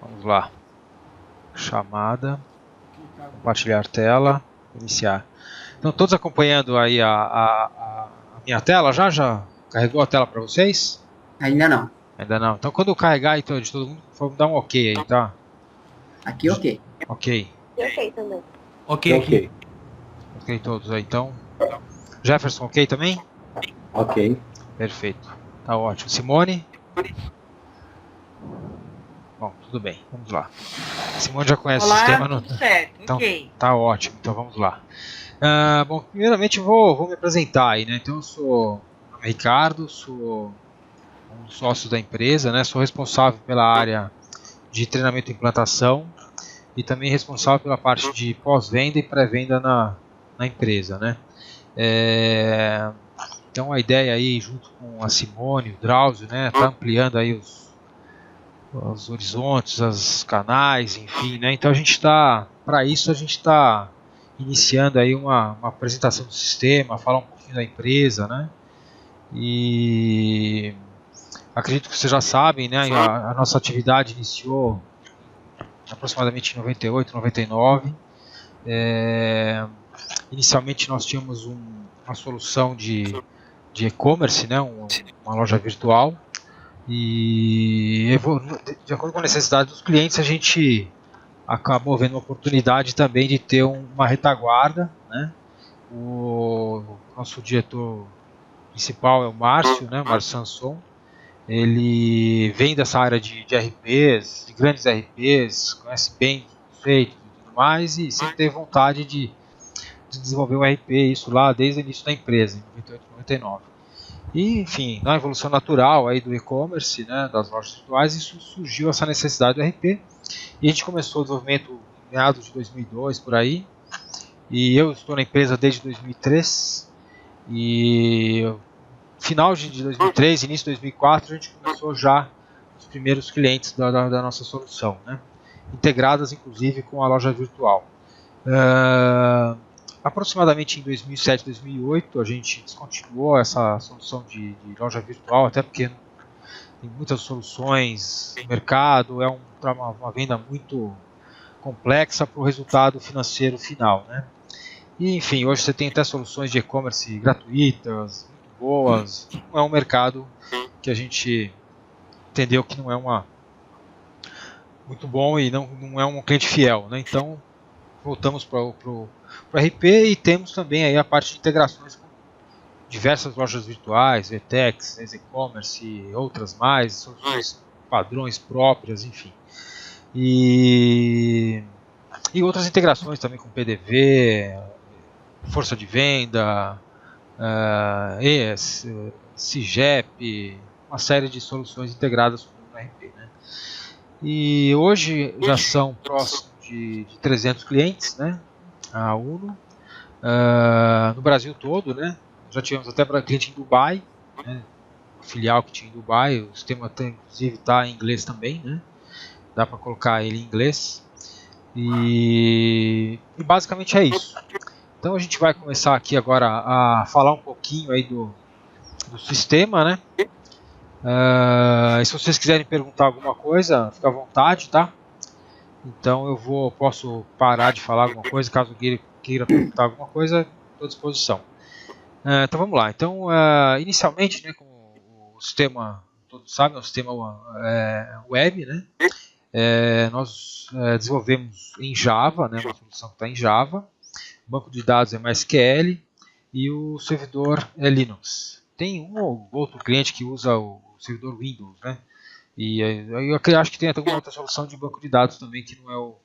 Vamos lá. Chamada. Compartilhar tela. Iniciar. Então, todos acompanhando aí a minha tela já? Já carregou a tela para vocês? Ainda não. Ainda não. Então, quando eu carregar então, de todo mundo, vamos dar um ok aí, tá? Aqui, ok. Ok. Ok também. Ok. Ok todos aí, então. Jefferson, ok também? Ok. Perfeito. Tá ótimo. Simone? Bom, tudo bem. Vamos lá. Simone já conhece o sistema. Tudo certo. Então, Ok. tá ótimo. Então, vamos lá. Bom, primeiramente vou me apresentar aí, né? Então, eu sou Ricardo, sou um dos sócios da empresa, né? Sou responsável pela área de treinamento e implantação e também responsável pela parte de pós-venda e pré-venda na empresa, né? Então a ideia aí, junto com a Simone, o Drauzio, né, tá ampliando aí os horizontes, os canais, enfim, né? Então a gente está, para isso a gente está iniciando aí uma apresentação do sistema, falar um pouquinho da empresa, né? E acredito que vocês já sabem, né? A nossa atividade iniciou aproximadamente em 98, 99. Inicialmente nós tínhamos uma solução de e-commerce, né? Uma loja virtual. E de acordo com a necessidade dos clientes, a gente acabou vendo uma oportunidade também de ter uma retaguarda, né? O nosso diretor principal é o Márcio, né? Márcio Sanson. Ele vem dessa área de RPs, de grandes RPs, conhece bem o conceito e tudo mais, e sempre teve vontade de desenvolver um RP, isso lá desde o início da empresa, em 98, 99. E, enfim, na evolução natural aí do e-commerce, né, das lojas virtuais, isso surgiu essa necessidade do RP. E a gente começou o desenvolvimento em meados de 2002, por aí. E eu estou na empresa desde 2003. E final de 2003, início de 2004, a gente começou já os primeiros clientes da nossa solução, né? Integradas inclusive com a loja virtual. Aproximadamente em 2007, 2008, a gente descontinuou essa solução de loja virtual, até porque tem muitas soluções no mercado, é uma venda muito complexa para o resultado financeiro final, né? E, enfim, hoje você tem até soluções de e-commerce gratuitas, muito boas. Não é um mercado que a gente entendeu que não é muito bom e não é um cliente fiel, né? Então voltamos para o RP e temos também aí a parte de integrações com diversas lojas virtuais, VTEX, e-commerce e outras mais, soluções padrões próprias, enfim. E outras integrações também com PDV, força de venda, CIGEP, uma série de soluções integradas com o RP, né? E hoje já são próximos de 300 clientes, né? A Uno, no Brasil todo, né? Já tivemos até para cliente em Dubai, né? Filial que tinha em Dubai, o sistema inclusive está em inglês também, né? Dá para colocar ele em inglês. E basicamente é isso. Então a gente vai começar aqui agora a falar um pouquinho aí do sistema, né? E se vocês quiserem perguntar alguma coisa, fica à vontade, tá? Então posso parar de falar alguma coisa, caso queira perguntar alguma coisa, estou à disposição. Então vamos lá. Então, inicialmente, né, como o sistema, todos sabem, é um sistema web, né? Nós desenvolvemos em Java, né, uma solução que está em Java. O banco de dados é MySQL e o servidor é Linux. Tem um ou outro cliente que usa o servidor Windows, né? E eu acho que tem até alguma outra solução de banco de dados também que não é o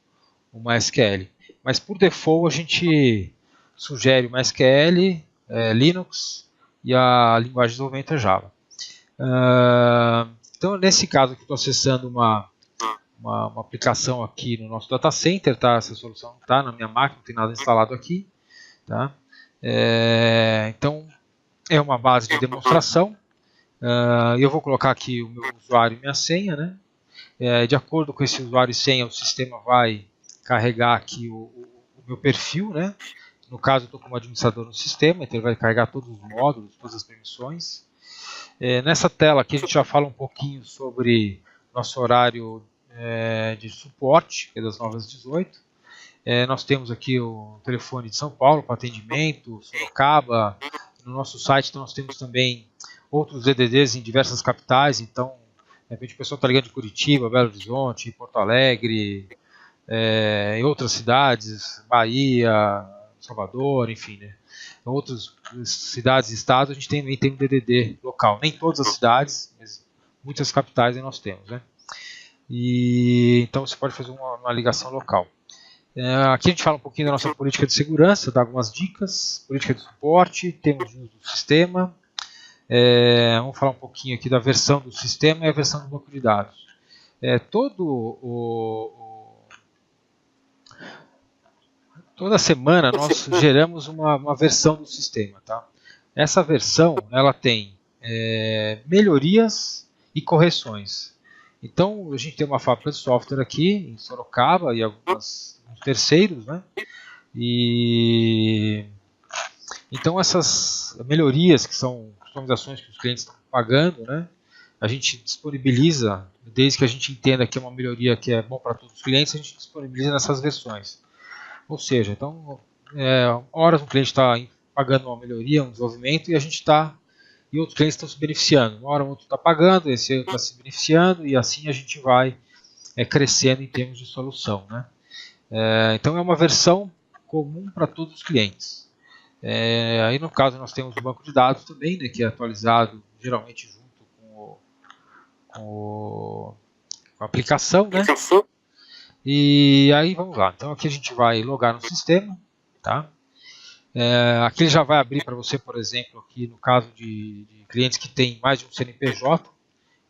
MySQL. Mas por default a gente sugere o MySQL, Linux e a linguagem de desenvolvimento é Java. Então nesse caso aqui estou acessando uma aplicação aqui no nosso data center, tá? Essa solução está na minha máquina, não tem nada instalado aqui, tá? Então é uma base de demonstração. Eu vou colocar aqui o meu usuário e minha senha, né? De acordo com esse usuário e senha, o sistema vai carregar aqui o meu perfil, né? No caso, eu estou como administrador no sistema, então ele vai carregar todos os módulos, todas as permissões. Nessa tela aqui a gente já fala um pouquinho sobre nosso horário de suporte, que é das 9 às 18. Nós temos aqui o telefone de São Paulo para atendimento, Sorocaba. No nosso site nós temos também outros DDDs em diversas capitais, então de repente o pessoal está ligando de Curitiba, Belo Horizonte, Porto Alegre, em outras cidades, Bahia, Salvador, enfim, né? Em outras cidades e estados a gente também tem um DDD local. Nem todas as cidades, mas muitas capitais nós temos, né? E então você pode fazer uma ligação local. Aqui a gente fala um pouquinho da nossa política de segurança, dá algumas dicas, política de suporte, termos de uso do sistema. Vamos falar um pouquinho aqui da versão do sistema e a versão do banco de dados. Toda semana nós geramos uma versão do sistema. Tá? Essa versão ela tem melhorias e correções. Então a gente tem uma fábrica de software aqui em Sorocaba e alguns terceiros, né? E então essas melhorias que são customizações que os clientes estão pagando, né? A gente disponibiliza, desde que a gente entenda que é uma melhoria que é bom para todos os clientes, a gente disponibiliza nessas versões. Ou seja, então horas um cliente está pagando uma melhoria, um desenvolvimento e a gente está e outros clientes estão se beneficiando. Uma hora o outro está pagando, esse outro está se beneficiando e assim a gente vai crescendo em termos de solução, né? Então é uma versão comum para todos os clientes. Aí no caso nós temos o banco de dados também, né, que é atualizado geralmente junto com a aplicação, né? E aí vamos lá. Então aqui a gente vai logar no sistema, tá? Aqui ele já vai abrir para você, por exemplo, aqui no caso de clientes que têm mais de um CNPJ,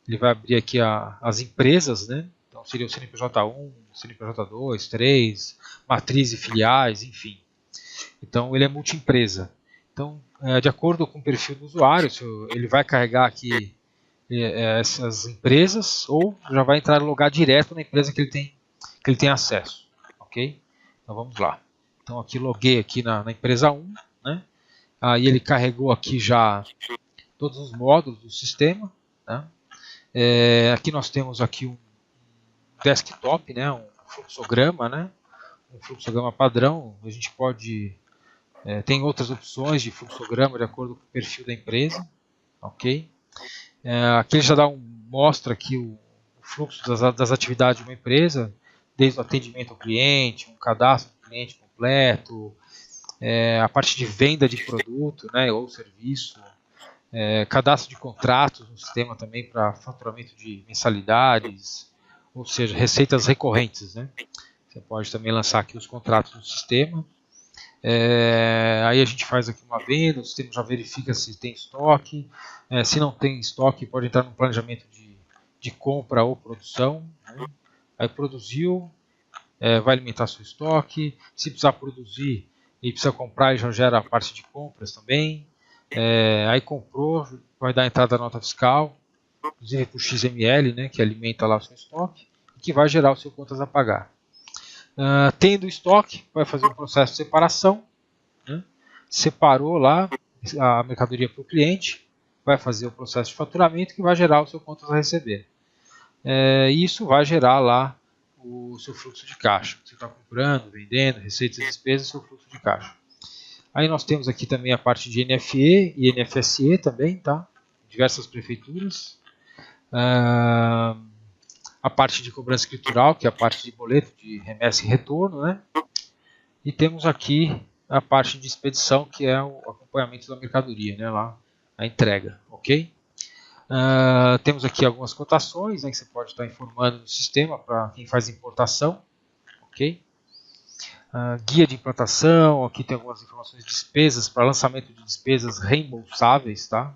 ele vai abrir aqui as empresas, né? Então seria o CNPJ 1, CNPJ 2, 3, matriz e filiais, enfim. Então ele é multi-empresa. Então, de acordo com o perfil do usuário, ele vai carregar aqui essas empresas ou já vai entrar e logar direto na empresa que ele tem acesso. Ok? Então vamos lá. Então aqui loguei aqui na empresa 1, né? Aí ele carregou aqui já todos os módulos do sistema, né? Aqui nós temos aqui um desktop, né? Um fluxograma, né? Um fluxograma padrão. A gente pode tem outras opções de fluxograma de acordo com o perfil da empresa, ok? Aqui ele já mostra aqui o fluxo das atividades de uma empresa, desde o atendimento ao cliente, um cadastro do cliente completo, a parte de venda de produto, né, ou serviço, cadastro de contratos no sistema também para faturamento de mensalidades, ou seja, receitas recorrentes, né? Você pode também lançar aqui os contratos no sistema. Aí a gente faz aqui uma venda, o sistema já verifica se tem estoque, se não tem estoque pode entrar no planejamento de compra ou produção, né? Aí produziu, vai alimentar seu estoque, se precisar produzir e precisa comprar, ele já gera a parte de compras também, aí comprou, vai dar a entrada da nota fiscal, inclusive para o XML, né, que alimenta lá o seu estoque, e que vai gerar o seu contas a pagar. Tendo estoque, vai fazer um processo de separação, né? Separou lá a mercadoria para o cliente, vai fazer o processo de faturamento que vai gerar o seu contas a receber. Isso vai gerar lá o seu fluxo de caixa. Você está comprando, vendendo, receitas e despesas, seu fluxo de caixa. Aí nós temos aqui também a parte de NFE e NFSE também, tá? Diversas prefeituras. A parte de cobrança escritural, que é a parte de boleto de remessa e retorno, né? E temos aqui a parte de expedição, que é o acompanhamento da mercadoria, né? Lá, a entrega, ok? Temos aqui algumas cotações, né, que você pode estar informando no sistema para quem faz importação, ok? Guia de implantação, aqui tem algumas informações de despesas para lançamento de despesas reembolsáveis, tá?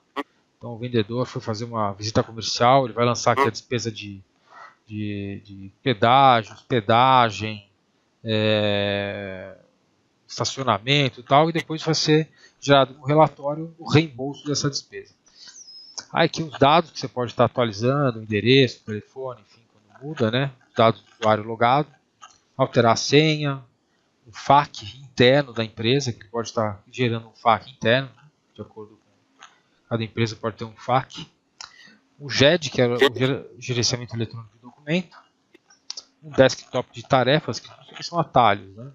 Então o vendedor foi fazer uma visita comercial, ele vai lançar aqui a despesa de pedágio, hospedagem, estacionamento e tal, e depois vai ser gerado um relatório o reembolso dessa despesa. Aqui os dados que você pode estar atualizando, o endereço, o telefone, enfim, quando muda, né? Os dados do usuário logado, alterar a senha, o FAQ interno da empresa, que pode estar gerando um FAQ interno, de acordo com cada empresa pode ter um FAQ. O GED, que é o gerenciamento eletrônico do documento. um desktop de tarefas, que são atalhos, né?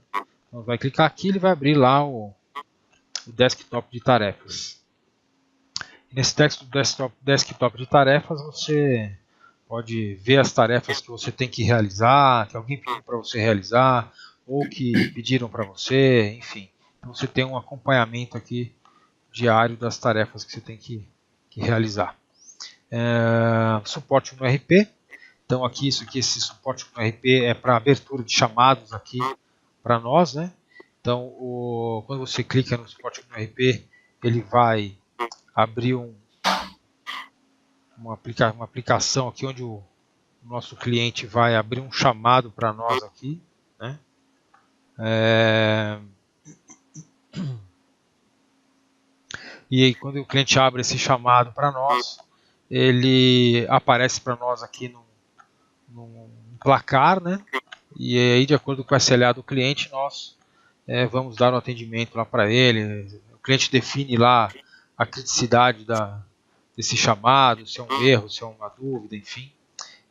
Então vai clicar aqui, ele vai abrir lá o desktop de tarefas. E nesse desktop de tarefas você pode ver as tarefas que você tem que realizar, que alguém pediu para você realizar, ou que pediram para você, enfim. Então você tem um acompanhamento aqui diário das tarefas que você tem que realizar. Suporte no RP. Então aqui esse suporte no RP é para abertura de chamados aqui para nós, né? Então quando você clica no suporte no RP, ele vai abrir uma aplicação aqui onde o nosso cliente vai abrir um chamado para nós aqui, né? E aí quando o cliente abre esse chamado para nós, ele aparece para nós aqui num placar, né? E aí de acordo com o SLA do cliente, nós vamos dar o atendimento lá para ele. O cliente define lá a criticidade desse chamado, se é um erro, se é uma dúvida, enfim.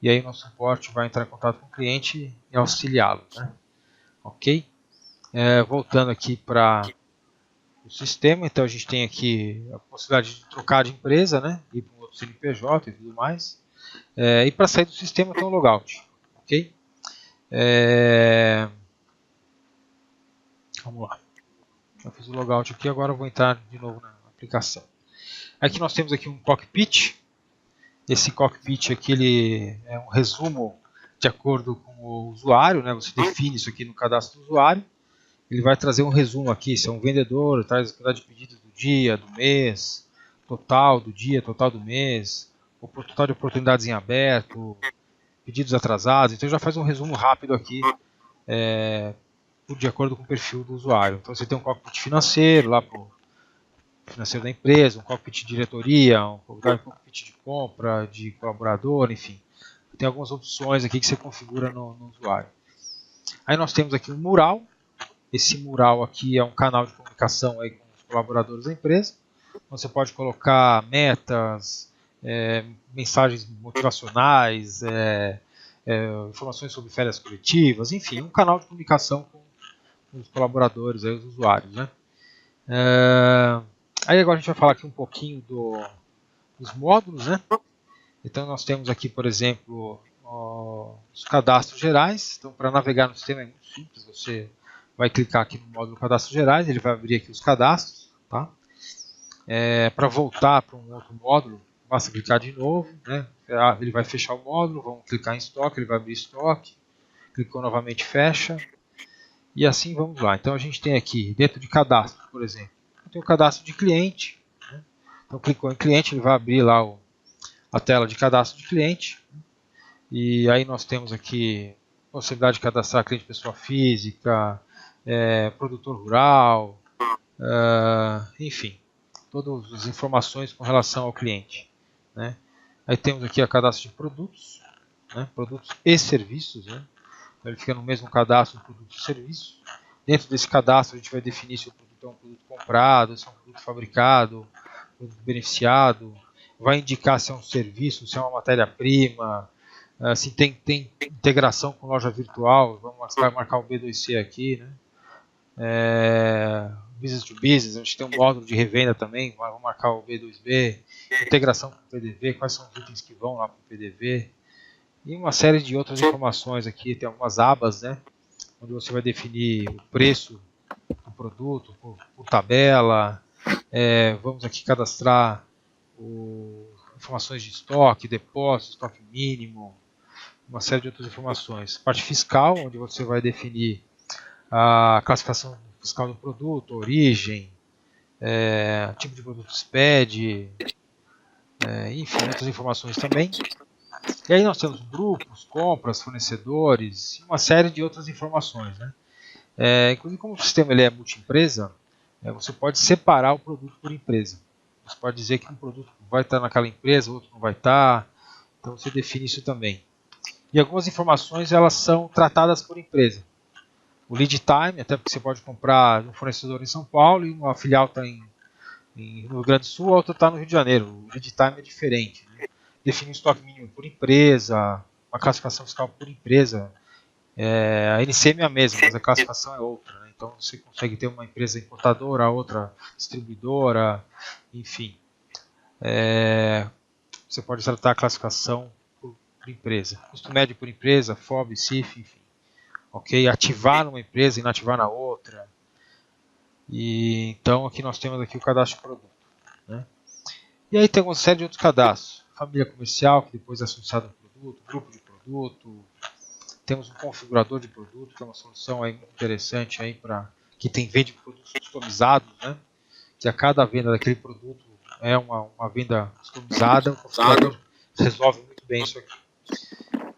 E aí nosso suporte vai entrar em contato com o cliente e auxiliá-lo, né? Ok? Voltando aqui para o sistema, então a gente tem aqui a possibilidade de trocar de empresa, né? Ir para um outro CNPJ e tudo mais. E para sair do sistema tem um logout, ok? Vamos lá. Já fiz o logout aqui, agora eu vou entrar de novo na aplicação. Aqui nós temos aqui um cockpit. Esse cockpit aqui ele é um resumo de acordo com o usuário, né? Você define isso aqui no cadastro do usuário. Ele vai trazer um resumo aqui, se é um vendedor, traz a quantidade de pedidos do dia, do mês, total do dia, total do mês, o total de oportunidades em aberto, pedidos atrasados. Então já faz um resumo rápido aqui, de acordo com o perfil do usuário. Então você tem um cockpit financeiro lá para o financeiro da empresa, um cockpit de diretoria, um cockpit de compra, de colaborador, enfim. Tem algumas opções aqui que você configura no usuário. Aí nós temos aqui um mural. Esse mural aqui é um canal de comunicação aí com os colaboradores da empresa. Você pode colocar metas, mensagens motivacionais, informações sobre férias coletivas, enfim, um canal de comunicação com os colaboradores, aí, os usuários, né? Aí agora a gente vai falar aqui um pouquinho dos módulos, né? Então nós temos aqui, por exemplo, os cadastros gerais. Então para navegar no sistema é muito simples, você vai clicar aqui no módulo cadastros gerais, ele vai abrir aqui os cadastros, tá? Para voltar para um outro módulo, basta clicar de novo, né? Ele vai fechar o módulo, vamos clicar em estoque, ele vai abrir estoque, clicou novamente, fecha, e assim vamos lá. Então a gente tem aqui, dentro de cadastro, por exemplo, tem o cadastro de cliente, né? Então clicou em cliente, ele vai abrir lá a tela de cadastro de cliente, e aí nós temos aqui a possibilidade de cadastrar cliente pessoa física, produtor rural, enfim, todas as informações com relação ao cliente, né? Aí temos aqui a cadastro de produtos, né? Produtos e serviços, né? Então ele fica no mesmo cadastro de produtos e serviços. Dentro desse cadastro a gente vai definir se o produto é um produto comprado, se é um produto fabricado, produto beneficiado, vai indicar se é um serviço, se é uma matéria-prima, se tem integração com loja virtual, vai marcar o B2C aqui, né? Business to Business, a gente tem um módulo de revenda também, vamos marcar o B2B, integração com o PDV, quais são os itens que vão lá para o PDV, e uma série de outras informações aqui, tem algumas abas, né, onde você vai definir o preço do produto por tabela, vamos aqui cadastrar informações de estoque, depósito, estoque mínimo, uma série de outras informações. Parte fiscal, onde você vai definir a classificação fiscal do produto, origem, tipo de produto SPED, enfim, outras informações também. E aí nós temos grupos, compras, fornecedores, e uma série de outras informações, né? Inclusive, como o sistema ele é multi-empresa, você pode separar o produto por empresa. Você pode dizer que um produto vai estar naquela empresa, outro não vai estar, então você define isso também. E algumas informações elas são tratadas por empresa. O lead time, até porque você pode comprar um fornecedor em São Paulo e uma filial está no Rio Grande do Sul, a outra está no Rio de Janeiro. O lead time é diferente, né? Definir um estoque mínimo por empresa, uma classificação fiscal por empresa. A NCM é a mesma, mas a classificação é outra, né? Então você consegue ter uma empresa importadora, outra distribuidora, enfim. Você pode tratar a classificação por empresa. Custo médio por empresa, FOB, CIF, enfim. Ok? Ativar numa empresa e inativar na outra. E então aqui nós temos aqui o cadastro de produto, né? E aí tem uma série de outros cadastros. Família comercial, que depois é associado ao produto, grupo de produto. Temos um configurador de produto, que é uma solução aí muito interessante aí para que vende produtos customizados, né? Que a cada venda daquele produto é uma venda customizada. O configurador resolve muito bem isso aqui.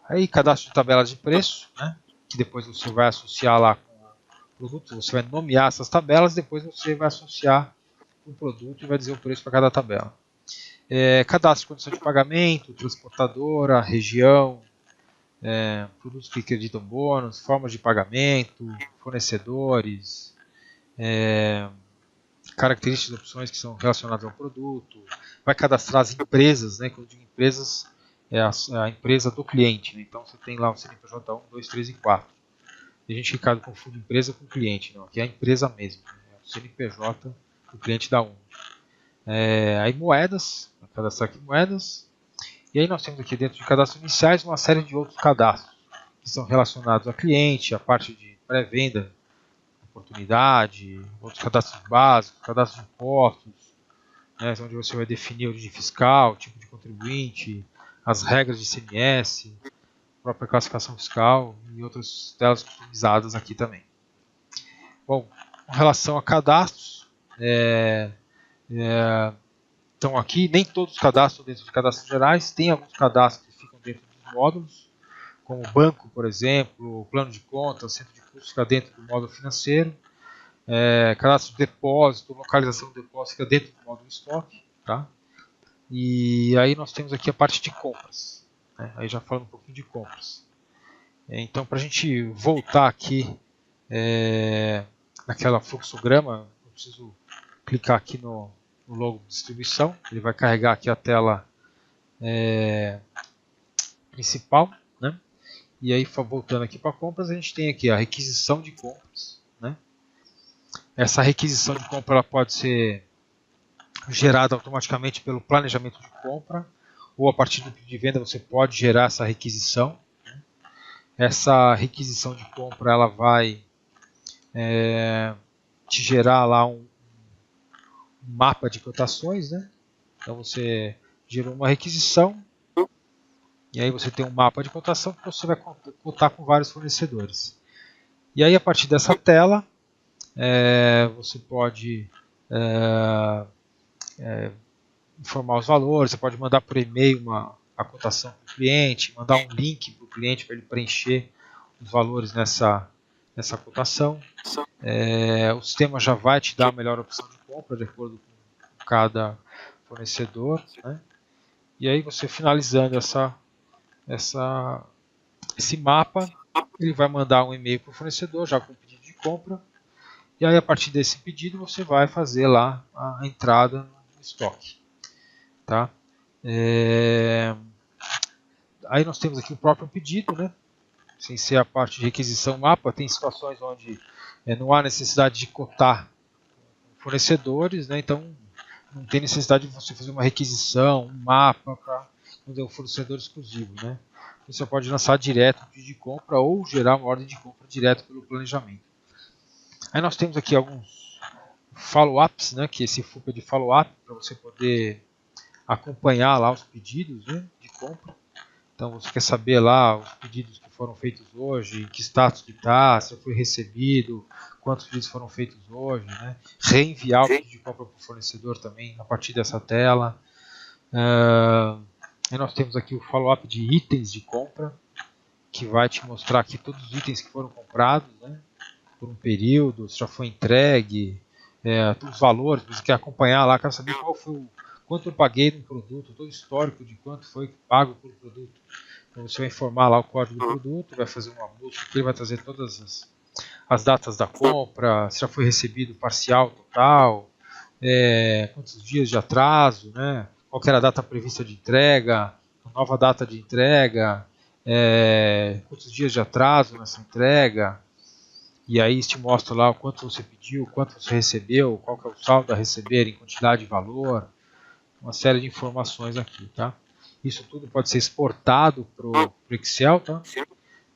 Aí cadastro de tabelas de preço, né? Que depois você vai associar lá com o produto, você vai nomear essas tabelas, depois você vai associar o produto e vai dizer o preço para cada tabela. Cadastro de condição de pagamento, transportadora, região, produtos que acreditam bônus, formas de pagamento, fornecedores, características e opções que são relacionadas ao produto. Vai cadastrar as empresas, né? Quando eu digo empresas, é a empresa do cliente, né? Então você tem lá o CNPJ 1, 2, 3 e 4. E a gente, Ricardo, confunde empresa com cliente, não, aqui é a empresa mesmo, né? É o CNPJ do cliente da 1. Aí moedas, vai cadastrar aqui moedas. E aí nós temos aqui dentro de cadastros iniciais uma série de outros cadastros que são relacionados a cliente, a parte de pré-venda, oportunidade, outros cadastros básicos, cadastros de impostos, né, onde você vai definir a origem fiscal, tipo de contribuinte, as regras de ICMS, própria classificação fiscal e outras telas customizadas aqui também. Bom, com relação a cadastros, então aqui nem todos os cadastros dentro de cadastros gerais, tem alguns cadastros que ficam dentro dos módulos, como o banco, por exemplo, plano de conta, centro de custos fica dentro do módulo financeiro, cadastro de depósito, localização do depósito fica dentro do módulo estoque, tá? E aí nós temos aqui a parte de compras, né? Aí já falando um pouquinho de compras. Então para a gente voltar aqui naquela fluxograma, eu preciso clicar aqui no logo de distribuição, ele vai carregar aqui a tela principal, né? E aí voltando aqui para compras, a gente tem aqui a requisição de compras, né? Essa requisição de compra ela pode ser gerada automaticamente pelo planejamento de compra, ou a partir do pedido de venda você pode gerar essa requisição. Essa requisição de compra ela vai te gerar lá um mapa de cotações, né? Então você gerou uma requisição e aí você tem um mapa de cotação que você vai cotar com vários fornecedores. E aí a partir dessa tela você pode informar os valores, você pode mandar por e-mail a cotação para o cliente, mandar um link para o cliente para ele preencher os valores nessa cotação. O sistema já vai te dar a melhor opção de compra de acordo com cada fornecedor, né? E aí você finalizando esse mapa, ele vai mandar um e-mail para o fornecedor já com o pedido de compra. E aí a partir desse pedido você vai fazer lá a entrada no estoque, tá? Aí nós temos aqui o próprio pedido, né? Sem ser a parte de requisição mapa, tem situações onde não há necessidade de cotar fornecedores, né? Então não tem necessidade de você fazer uma requisição, um mapa para um fornecedor exclusivo, né? Você pode lançar direto um pedido de compra ou gerar uma ordem de compra direto pelo planejamento. Aí nós temos aqui alguns follow-ups, né? Que esse FUP é de follow-up para você poder acompanhar lá os pedidos, né, de compra. Então você quer saber lá os pedidos que foram feitos hoje, em que status que está, se foi recebido, quantos pedidos foram feitos hoje, né? Reenviar o pedido de compra para o fornecedor também a partir dessa tela. Aí nós temos aqui o follow-up de itens de compra, que vai te mostrar aqui todos os itens que foram comprados, né, por um período, se já foi entregue, os valores, você quer acompanhar lá, quer saber quanto eu paguei no produto, todo o histórico de quanto foi pago pelo produto. Então você vai informar lá o código do produto, vai fazer uma busca, ele vai trazer todas as datas da compra, se já foi recebido parcial, total, quantos dias de atraso, né? Qual que era a data prevista de entrega, a nova data de entrega, quantos dias de atraso nessa entrega, e aí te mostra lá o quanto você pediu, quanto você recebeu, qual que é o saldo a receber em quantidade e valor, uma série de informações aqui, tá? Isso tudo pode ser exportado para o Excel, tá?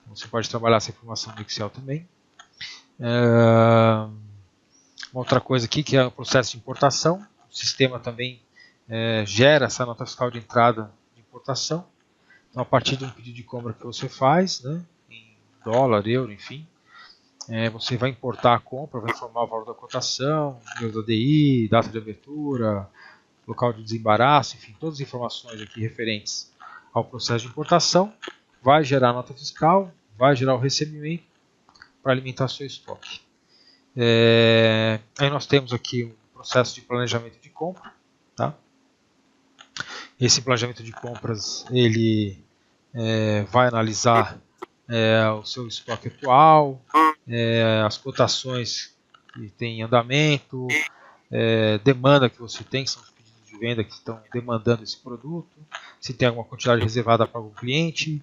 Você pode trabalhar essa informação no Excel também. Uma outra coisa aqui que é o processo de importação. O sistema também gera essa nota fiscal de entrada de importação. Então, a partir de um pedido de compra que você faz, né, em dólar, euro, enfim, você vai importar a compra, vai informar o valor da cotação, número da DI, data de abertura, local de desembaraço, enfim, todas as informações aqui referentes ao processo de importação, vai gerar a nota fiscal, vai gerar o recebimento para alimentar seu estoque. Aí nós temos aqui um processo de planejamento de compra, tá? Esse planejamento de compras ele vai analisar o seu estoque atual, as cotações que tem em andamento, demanda que você tem, que são os pedidos de venda que estão demandando esse produto, se tem alguma quantidade reservada para algum cliente,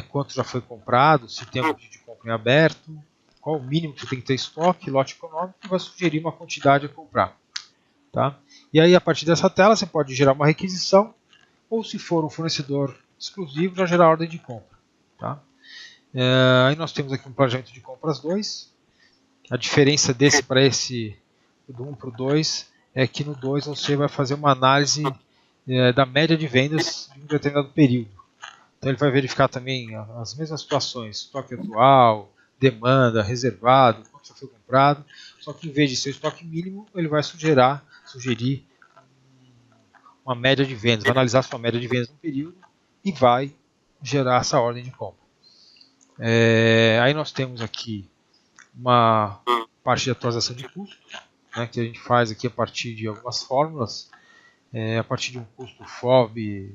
quanto já foi comprado, se tem algum pedido de compra em aberto, qual o mínimo que você tem que ter estoque, lote econômico, e vai sugerir uma quantidade a comprar. Tá? E aí, a partir dessa tela, você pode gerar uma requisição, ou se for um fornecedor exclusivo, já gerar a ordem de compra. Tá? Aí nós temos aqui um planejamento de compras 2. A diferença desse para esse, do 1 para o 2, é que no 2 você vai fazer uma análise da média de vendas de um determinado período. Então ele vai verificar também as mesmas situações, estoque atual, demanda, reservado, quanto já foi comprado, só que em vez de ser o estoque mínimo, ele vai sugerir uma média de vendas, vai analisar a sua média de vendas no período e vai gerar essa ordem de compra. Aí nós temos aqui uma parte de atualização de custo, né, que a gente faz aqui a partir de algumas fórmulas. A partir de um custo FOB,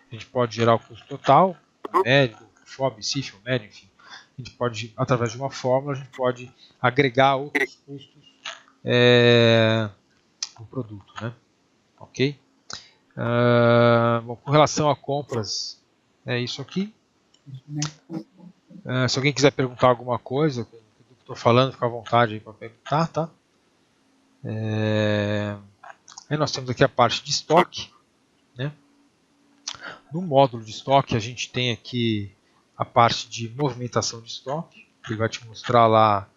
a gente pode gerar o custo total, médio, FOB, CIF, médio, enfim. A gente pode, através de uma fórmula, a gente pode agregar outros custos no produto, né? Ok? Bom, com relação a compras, é isso aqui. Se alguém quiser perguntar alguma coisa, do que estou falando, fica à vontade para perguntar, tá? Aí nós temos aqui a parte de estoque, né? No módulo de estoque a gente tem aqui a parte de movimentação de estoque, que vai te mostrar lá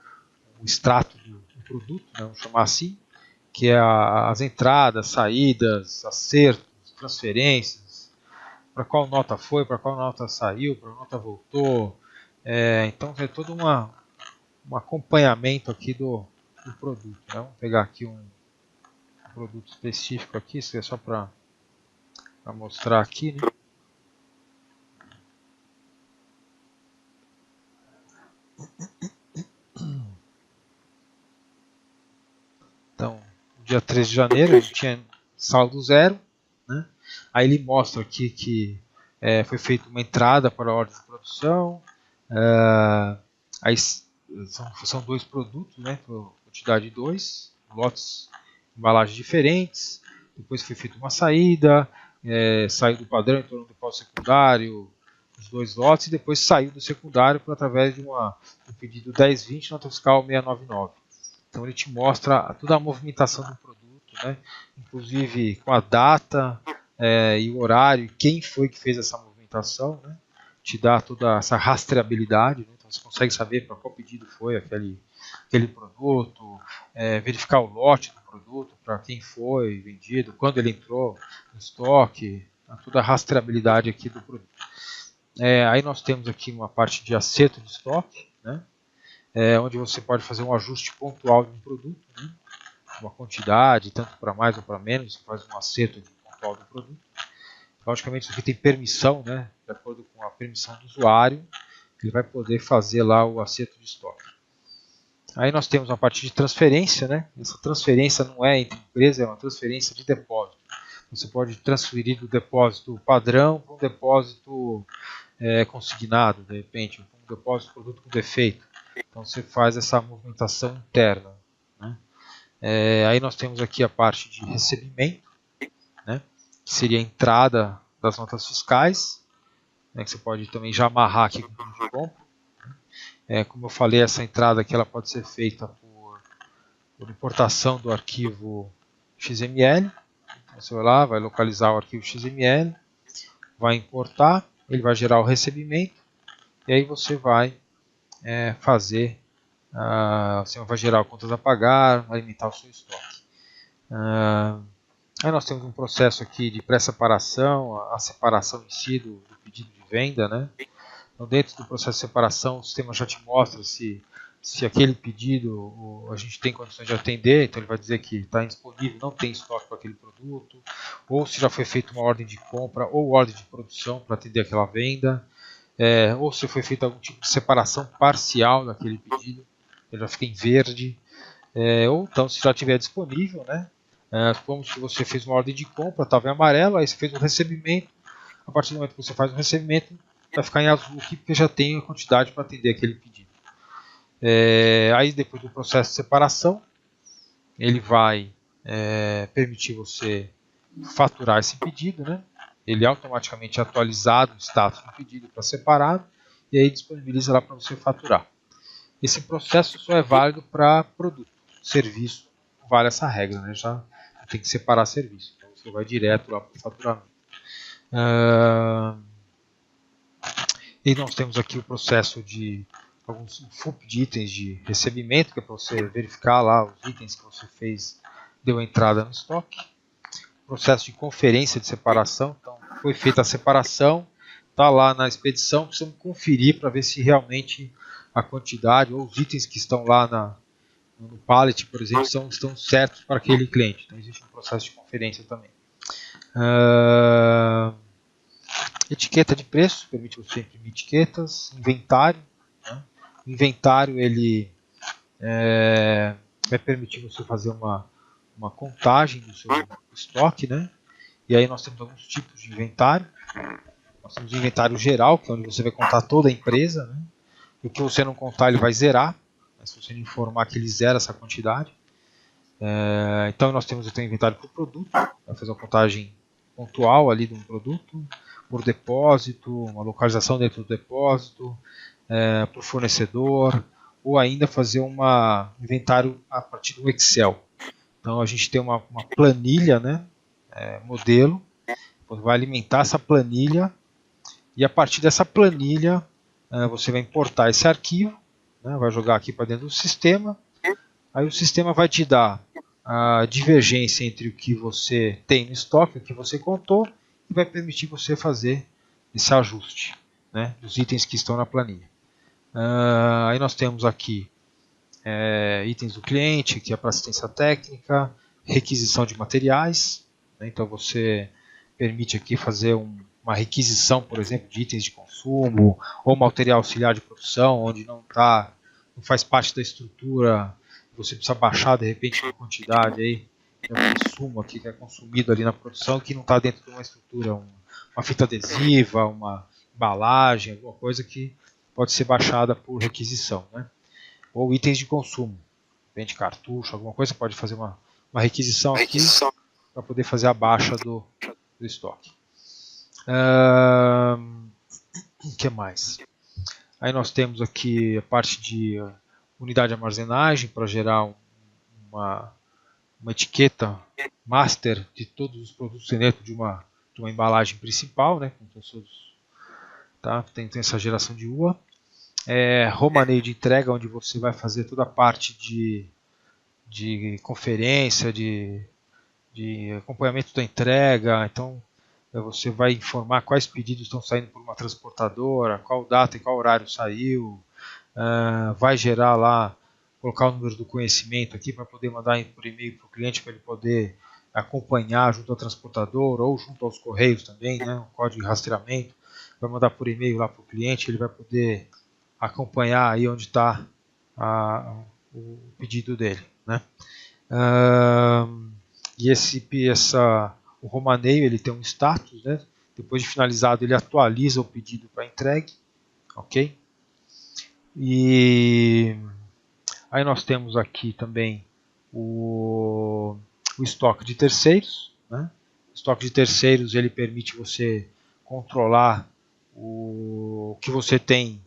o extrato do produto, né, vamos chamar assim, que é as entradas, saídas, acertos, transferências, para qual nota foi, para qual nota saiu, para qual nota voltou. Então é todo um acompanhamento aqui do produto. Né? Vamos pegar aqui um produto específico aqui, isso é só para mostrar aqui, né? Então, dia 13 de janeiro a gente tinha saldo zero, né? Aí ele mostra aqui que foi feita uma entrada para a ordem de produção, aí são dois produtos, né? Quantidade 2, lotes, embalagens diferentes, depois foi feita uma saída, saiu do padrão, entrou no depósito secundário, os dois lotes, e depois saiu do secundário através de um pedido 1020, nota fiscal 699. Então ele te mostra toda a movimentação do produto, né? Inclusive com a data e o horário, quem foi que fez essa movimentação, né? Te dá toda essa rastreabilidade, né? Então você consegue saber para qual pedido foi aquele produto, verificar o lote do produto, para quem foi vendido, quando ele entrou no estoque, toda a rastreabilidade aqui do produto. Aí nós temos aqui uma parte de acerto de estoque, né? Onde você pode fazer um ajuste pontual de um produto, né? Uma quantidade, tanto para mais ou para menos, você faz um acerto pontual do produto. Logicamente isso aqui tem permissão, né? De acordo com a permissão do usuário, ele vai poder fazer lá o acerto de estoque. Aí nós temos uma parte de transferência, né? Essa transferência não é entre empresas, é uma transferência de depósito. Você pode transferir do depósito padrão para um depósito consignado, de repente, um depósito de produto com defeito. Então você faz essa movimentação interna, né? Aí nós temos aqui a parte de recebimento, né? Que seria a entrada das notas fiscais, né, que você pode também já amarrar aqui com o pedido de compra. Como eu falei, essa entrada aqui ela pode ser feita por importação do arquivo XML. Você vai lá, vai localizar o arquivo XML, vai importar, ele vai gerar o recebimento e aí você vai fazer, você vai gerar contas a pagar, alimentar o seu estoque. Aí nós temos um processo aqui de pré-separação, a separação em si do pedido de venda, né? Então, dentro do processo de separação, o sistema já te mostra se aquele pedido a gente tem condições de atender, então ele vai dizer que está indisponível, não tem estoque para aquele produto, ou se já foi feita uma ordem de compra ou ordem de produção para atender aquela venda, ou se foi feita algum tipo de separação parcial daquele pedido, ele já fica em verde, ou então se já estiver disponível, né? Como se você fez uma ordem de compra, estava em amarelo, aí você fez um recebimento, a partir do momento que você faz o recebimento, vai ficar em azul aqui porque já tem a quantidade para atender aquele pedido. Aí depois do processo de separação, ele vai permitir você faturar esse pedido, né? Ele automaticamente é atualizado o status do pedido para separado e aí disponibiliza lá para você faturar. Esse processo só é válido para produto, serviço, vale essa regra, né? Já tem que separar serviço, então você vai direto lá para o faturamento. E nós temos aqui o processo de alguns FUP de itens de recebimento, que é para você verificar lá os itens que você fez, deu entrada no estoque. Processo de conferência de separação, então foi feita a separação, está lá na expedição, precisamos conferir para ver se realmente a quantidade ou os itens que estão lá no pallet, por exemplo, estão certos para aquele cliente. Então existe um processo de conferência também. Etiqueta de preço, permite você imprimir etiquetas. Inventário, né? O inventário ele vai permitir você fazer uma contagem do seu estoque, né? E aí nós temos alguns tipos de inventário. Nós temos o inventário geral, que é onde você vai contar toda a empresa, né? E o que você não contar ele vai zerar, né? Se você não informar que ele zera essa quantidade. Então nós temos o inventário por produto, vai fazer uma contagem pontual ali de um produto, por depósito, uma localização dentro do depósito, por fornecedor, ou ainda fazer um inventário a partir do Excel. Então a gente tem uma planilha, né, modelo, vai alimentar essa planilha e a partir dessa planilha você vai importar esse arquivo, né, vai jogar aqui para dentro do sistema, aí o sistema vai te dar a divergência entre o que você tem no estoque, o que você contou, e vai permitir você fazer esse ajuste, né, dos itens que estão na planilha. Aí nós temos aqui itens do cliente, que é para assistência técnica, requisição de materiais, né, então você permite aqui fazer uma requisição, por exemplo, de itens de consumo, ou material auxiliar de produção, onde não faz parte da estrutura, você precisa baixar de repente uma quantidade aí, um insumo aqui que é consumido ali na produção que não está dentro de uma estrutura, uma fita adesiva, uma embalagem, alguma coisa que pode ser baixada por requisição, né? Ou itens de consumo, vende cartucho, alguma coisa, pode fazer uma requisição aqui para poder fazer a baixa do estoque. O que mais? Aí nós temos aqui a parte de unidade de armazenagem para gerar uma etiqueta master de todos os produtos dentro de uma embalagem principal, né? Tá? Tem essa geração de UA. Romaneio de entrega, onde você vai fazer toda a parte de conferência, de acompanhamento da entrega. Então você vai informar quais pedidos estão saindo por uma transportadora, qual data e qual horário saiu, vai gerar lá, colocar o número do conhecimento aqui para poder mandar por e-mail para o cliente para ele poder acompanhar junto ao transportador ou junto aos correios também, né, um código de rastreamento, vai mandar por e-mail lá para o cliente, ele vai poder acompanhar aí onde está o pedido dele, né. E o romaneio ele tem um status, né? Depois de finalizado ele atualiza o pedido para entregue, ok? E aí nós temos aqui também o estoque de terceiros, né? O estoque de terceiros ele permite você controlar o que você tem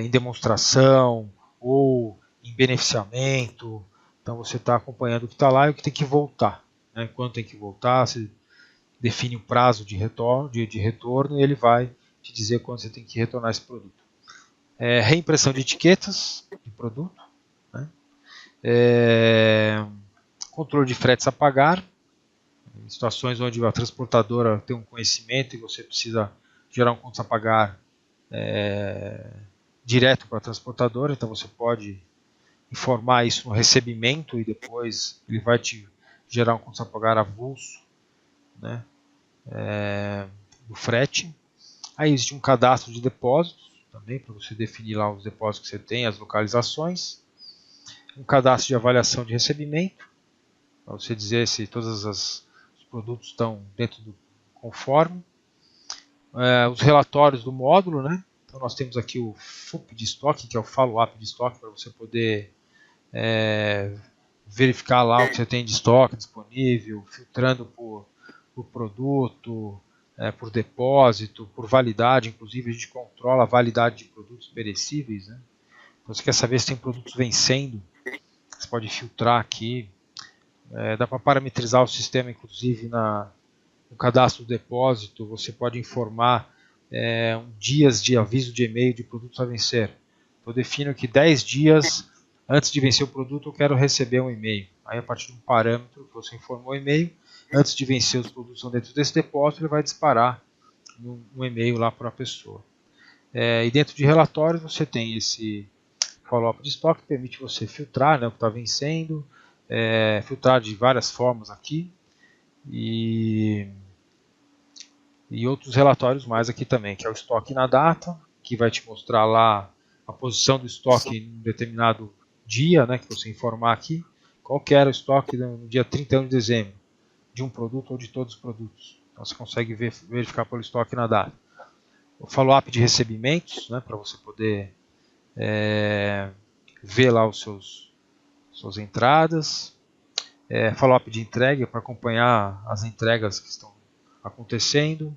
em demonstração ou em beneficiamento. Então você está acompanhando o que está lá e o que tem que voltar. Né? Quando tem que voltar, você define o prazo de retorno e ele vai te dizer quando você tem que retornar esse produto. Reimpressão de etiquetas de produto. Né? Controle de fretes a pagar. Em situações onde a transportadora tem um conhecimento e você precisa gerar um contas a pagar direto para a transportadora, então você pode informar isso no recebimento e depois ele vai te gerar um contas a pagar avulso, né, do frete. Aí existe um cadastro de depósitos também para você definir lá os depósitos que você tem, as localizações. Um cadastro de avaliação de recebimento para você dizer se todos os produtos estão dentro do conforme. Os relatórios do módulo, né? Então nós temos aqui o FUP de estoque, que é o follow-up de estoque, para você poder verificar lá o que você tem de estoque disponível, filtrando por produto, por depósito, por validade. Inclusive a gente controla a validade de produtos perecíveis, né? Então, você quer saber se tem produtos vencendo, você pode filtrar aqui. Dá para parametrizar o sistema, inclusive no cadastro do depósito, você pode informar dias de aviso de e-mail de produtos a vencer. Eu defino que 10 dias antes de vencer o produto eu quero receber um e-mail. Aí a partir de um parâmetro que você informou o e-mail, antes de vencer os produtos que estão dentro desse depósito, ele vai disparar um e-mail lá para a pessoa. E dentro de relatórios você tem esse follow-up de estoque, que permite você filtrar, né, o que está vencendo, filtrar de várias formas aqui e outros relatórios mais aqui também, que é o estoque na data, que vai te mostrar lá a posição do estoque em um determinado dia, né, que você informar aqui, qual que era o estoque no dia 31 de dezembro, de um produto ou de todos os produtos. Então você consegue verificar pelo estoque na data. O follow-up de recebimentos, né, para você poder ver lá suas entradas. Follow-up de entrega para acompanhar as entregas que estão acontecendo.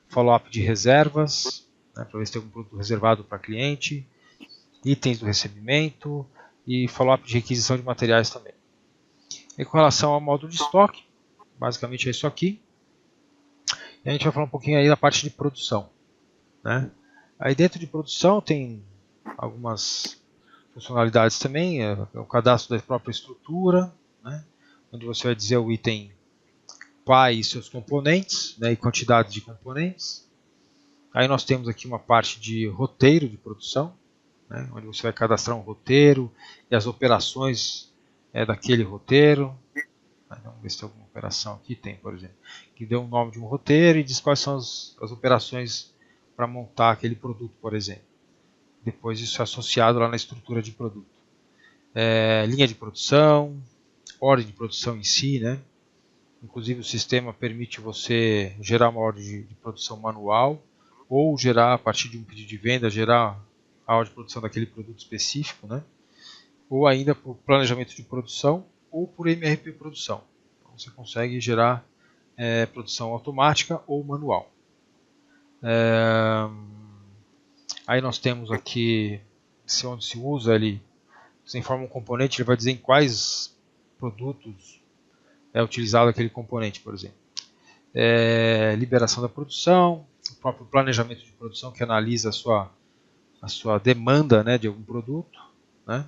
Follow-up de reservas, né, para ver se tem algum produto reservado para cliente. Itens do recebimento e follow-up de requisição de materiais também. E com relação ao módulo de estoque, basicamente é isso aqui. E a gente vai falar um pouquinho aí da parte de produção, né? Aí dentro de produção tem algumas funcionalidades também, o cadastro da própria estrutura, né, onde você vai dizer o item pai e seus componentes, né, e quantidade de componentes. Aí nós temos aqui uma parte de roteiro de produção, né, onde você vai cadastrar um roteiro e as operações daquele roteiro. Vamos ver se tem alguma operação aqui, tem, por exemplo, que deu o nome de um roteiro e diz quais são as operações para montar aquele produto, por exemplo. Depois isso é associado lá na estrutura de produto. Linha de produção, ordem de produção em si, né? Inclusive o sistema permite você gerar uma ordem de produção manual ou gerar, a partir de um pedido de venda, gerar a ordem de produção daquele produto específico, né? Ou ainda por planejamento de produção ou por MRP produção. Então, você consegue gerar produção automática ou manual. Aí nós temos aqui, onde se usa, você informa um componente, ele vai dizer em quais produtos é utilizado aquele componente, por exemplo. Liberação da produção, o próprio planejamento de produção que analisa a sua demanda, né, de algum produto, né?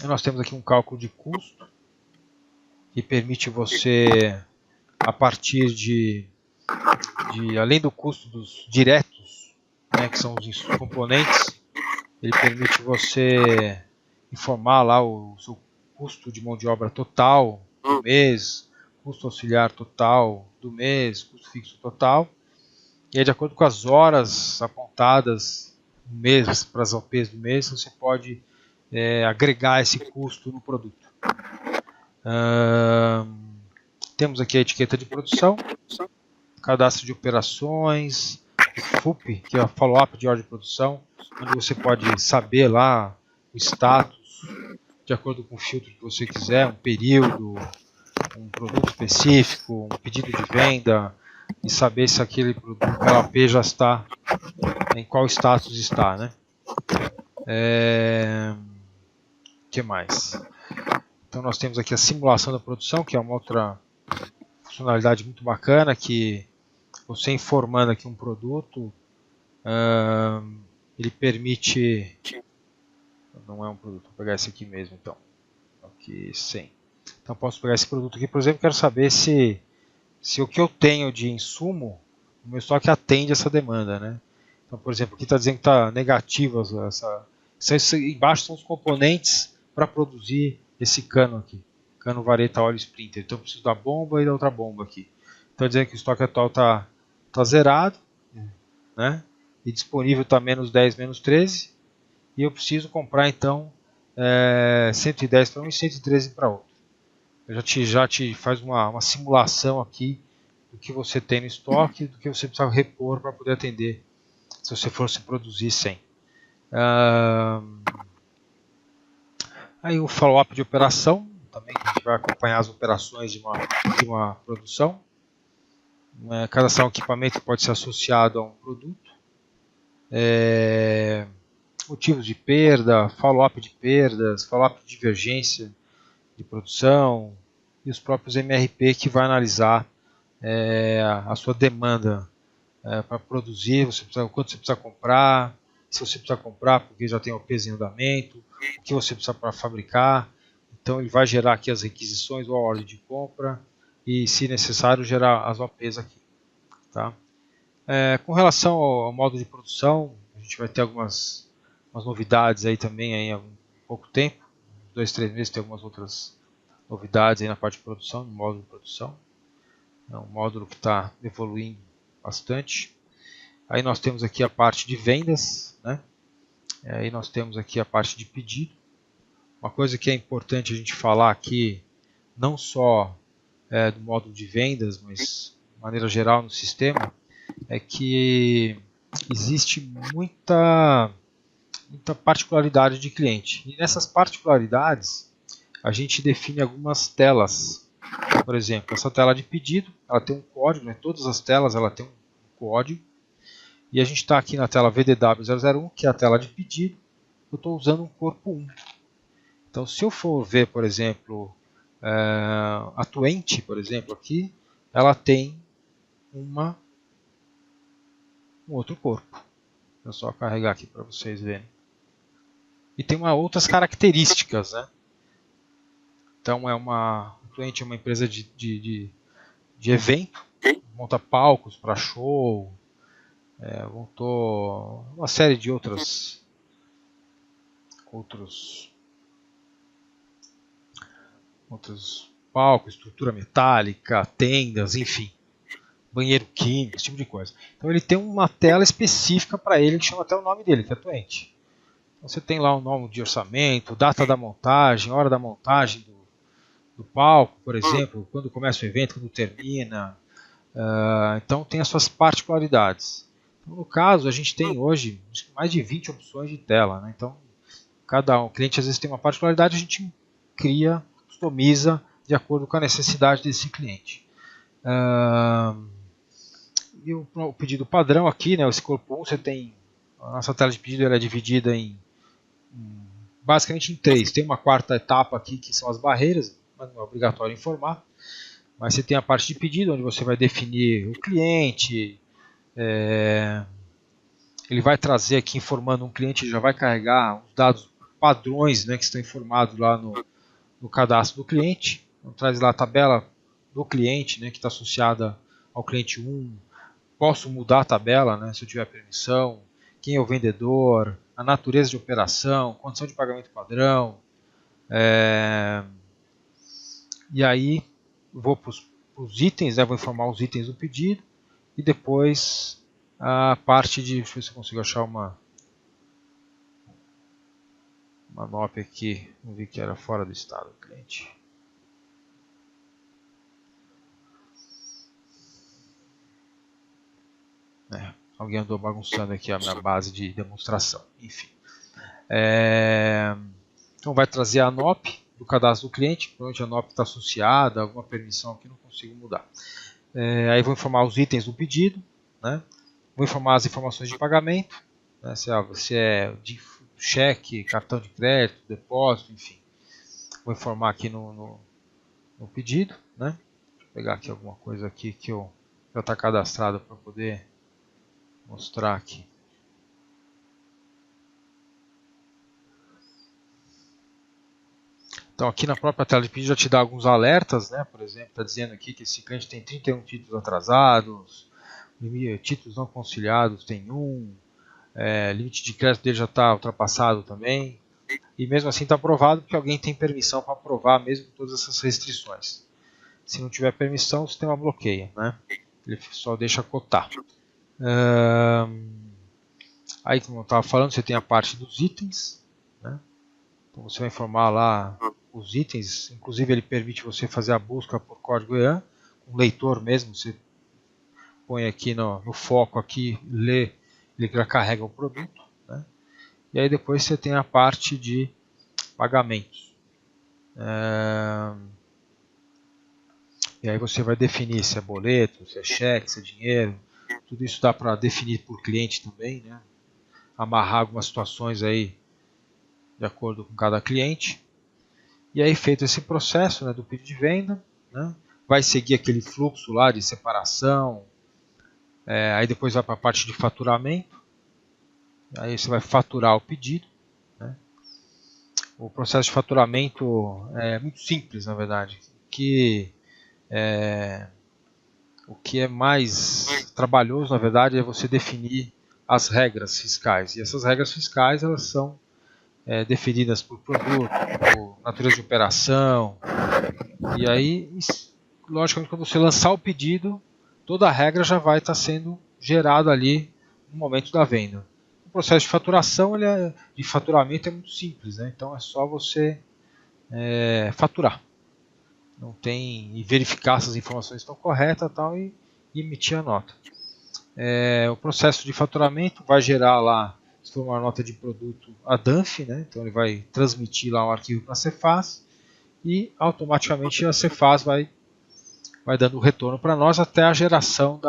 Nós temos aqui um cálculo de custo que permite você, a partir de além do custo dos diretos, né, que são os componentes, ele permite você informar lá o seu custo de mão de obra total do mês, custo auxiliar total do mês, custo fixo total, e aí, de acordo com as horas apontadas no mês, para as OPs do mês, você pode agregar esse custo no produto. Temos aqui a etiqueta de produção, cadastro de operações, FUP, que é o follow-up de ordem de produção, onde você pode saber lá o status, de acordo com o filtro que você quiser, um período, um produto específico, um pedido de venda, e saber se aquele produto LAP já está, em qual status está, né? Que mais? Então nós temos aqui a simulação da produção, que é uma outra funcionalidade muito bacana, que você informando aqui um produto, ele permite, não é um produto, vou pegar esse aqui mesmo então, aqui 100. Então posso pegar esse produto aqui, por exemplo, quero saber se o que eu tenho de insumo, o meu estoque atende essa demanda, né? Então, por exemplo, aqui está dizendo que está negativo embaixo são os componentes para produzir esse cano aqui, cano vareta óleo sprinter. Então eu preciso da bomba e da outra bomba aqui. Então dizendo que o estoque atual está zerado, né? E disponível está menos 10, menos 13. E eu preciso comprar então 110 para um e 113 para outro. Eu já te faz uma simulação aqui do que você tem no estoque, do que você precisa repor para poder atender se você fosse produzir 100. Aí o follow-up de operação, também a gente vai acompanhar as operações de uma produção. Cadastrar um equipamento que pode ser associado a um produto. Motivos de perda, follow-up de perdas, follow-up de divergência de produção e os próprios MRP que vai analisar a sua demanda para produzir, o quanto você precisa comprar, se você precisa comprar porque já tem OPs em andamento, o que você precisa para fabricar. Então ele vai gerar aqui as requisições ou a ordem de compra e, se necessário, gerar as OPs aqui. Tá? Com relação ao modo de produção, a gente vai ter algumas novidades aí também aí há pouco tempo, 2, 3 meses tem algumas outras novidades aí na parte de produção, no módulo de produção. É um módulo que está evoluindo bastante. Aí nós temos aqui a parte de vendas, né? Aí nós temos aqui a parte de pedido. Uma coisa que é importante a gente falar aqui, não só do módulo de vendas, mas de maneira geral no sistema, é que existe muita particularidade de cliente. E nessas particularidades, a gente define algumas telas. Por exemplo, essa tela de pedido, ela tem um código, né? Todas as telas ela tem um código. E a gente está aqui na tela VDW001, que é a tela de pedido. Eu estou usando um corpo 1. Então, se eu for ver, por exemplo, a 20, por exemplo, aqui, ela tem um outro corpo. Vou só carregar aqui para vocês verem. E tem outras características, né? Então, a 20 é uma empresa de evento, monta palcos para show, montou uma série de outros palcos, estrutura metálica, tendas, enfim, banheiro químico, esse tipo de coisa. Então ele tem uma tela específica para ele que chama até o nome dele, que é 20. Então, você tem lá o nome de orçamento, data da montagem, hora da montagem do palco, por exemplo, quando começa o evento, quando termina. Então tem as suas particularidades. Então, no caso, a gente tem hoje mais de 20 opções de tela, né? Então cada cliente às vezes tem uma particularidade, a gente cria, customiza de acordo com a necessidade desse cliente. E o pedido padrão aqui, né, esse corpo 1, você tem a nossa tela de pedido, ela é dividida basicamente em 3. Tem uma quarta etapa aqui que são as barreiras, mas não é obrigatório informar. Mas você tem a parte de pedido, onde você vai definir o cliente. Ele vai trazer aqui, informando um cliente, ele já vai carregar os dados padrões, né, que estão informados lá no cadastro do cliente. Então, traz lá a tabela do cliente, né, que está associada ao cliente 1. Posso mudar a tabela, né, se eu tiver permissão. Quem é o vendedor, a natureza de operação, condição de pagamento padrão. E aí vou para os itens, né, vou informar os itens do pedido. E depois a parte de... Deixa eu ver se eu consigo achar uma NOP aqui. Não vi que era fora do estado do cliente. Alguém andou bagunçando aqui a minha base de demonstração. Enfim. Então vai trazer a NOP do cadastro do cliente. Provavelmente a NOP está associada a alguma permissão que não consigo mudar. Aí vou informar os itens do pedido, né? Vou informar as informações de pagamento, né? Se é de cheque, cartão de crédito, depósito, enfim. Vou informar aqui no pedido, né? Deixa eu pegar aqui alguma coisa aqui que já está cadastrado para poder mostrar aqui. Então aqui na própria tela de pedido já te dá alguns alertas, né? Por exemplo, está dizendo aqui que esse cliente tem 31 títulos atrasados, títulos não conciliados tem 1, limite de crédito dele já está ultrapassado também, e mesmo assim está aprovado porque alguém tem permissão para aprovar mesmo com todas essas restrições. Se não tiver permissão, o sistema bloqueia, né? Ele só deixa cotar. Aí, como eu estava falando, você tem a parte dos itens, né? Então você vai informar lá os itens, inclusive ele permite você fazer a busca por código EAN, um leitor mesmo, você põe aqui no foco, aqui, lê, ele já carrega o produto, né? E aí depois você tem a parte de pagamentos. E aí você vai definir se é boleto, se é cheque, se é dinheiro, tudo isso dá para definir por cliente também, né? Amarrar algumas situações aí de acordo com cada cliente. E aí feito esse processo, né, do pedido de venda, né, vai seguir aquele fluxo lá de separação, aí depois vai para a parte de faturamento, aí você vai faturar o pedido, né. O processo de faturamento é muito simples, na verdade, o que é mais trabalhoso, na verdade, é você definir as regras fiscais, e essas regras fiscais elas são definidas por produto, por natureza de operação, e aí, logicamente, quando você lançar o pedido, toda a regra já vai estar sendo gerada ali no momento da venda. O processo de faturação, de faturamento é muito simples, né? Então é só você faturar, não tem, e verificar se as informações estão corretas tal, e emitir a nota. O processo de faturamento vai gerar lá, se for uma nota de produto, a DANF, né? Então ele vai transmitir lá um arquivo para a Cefaz e automaticamente a Cefaz vai dando o retorno para nós até a geração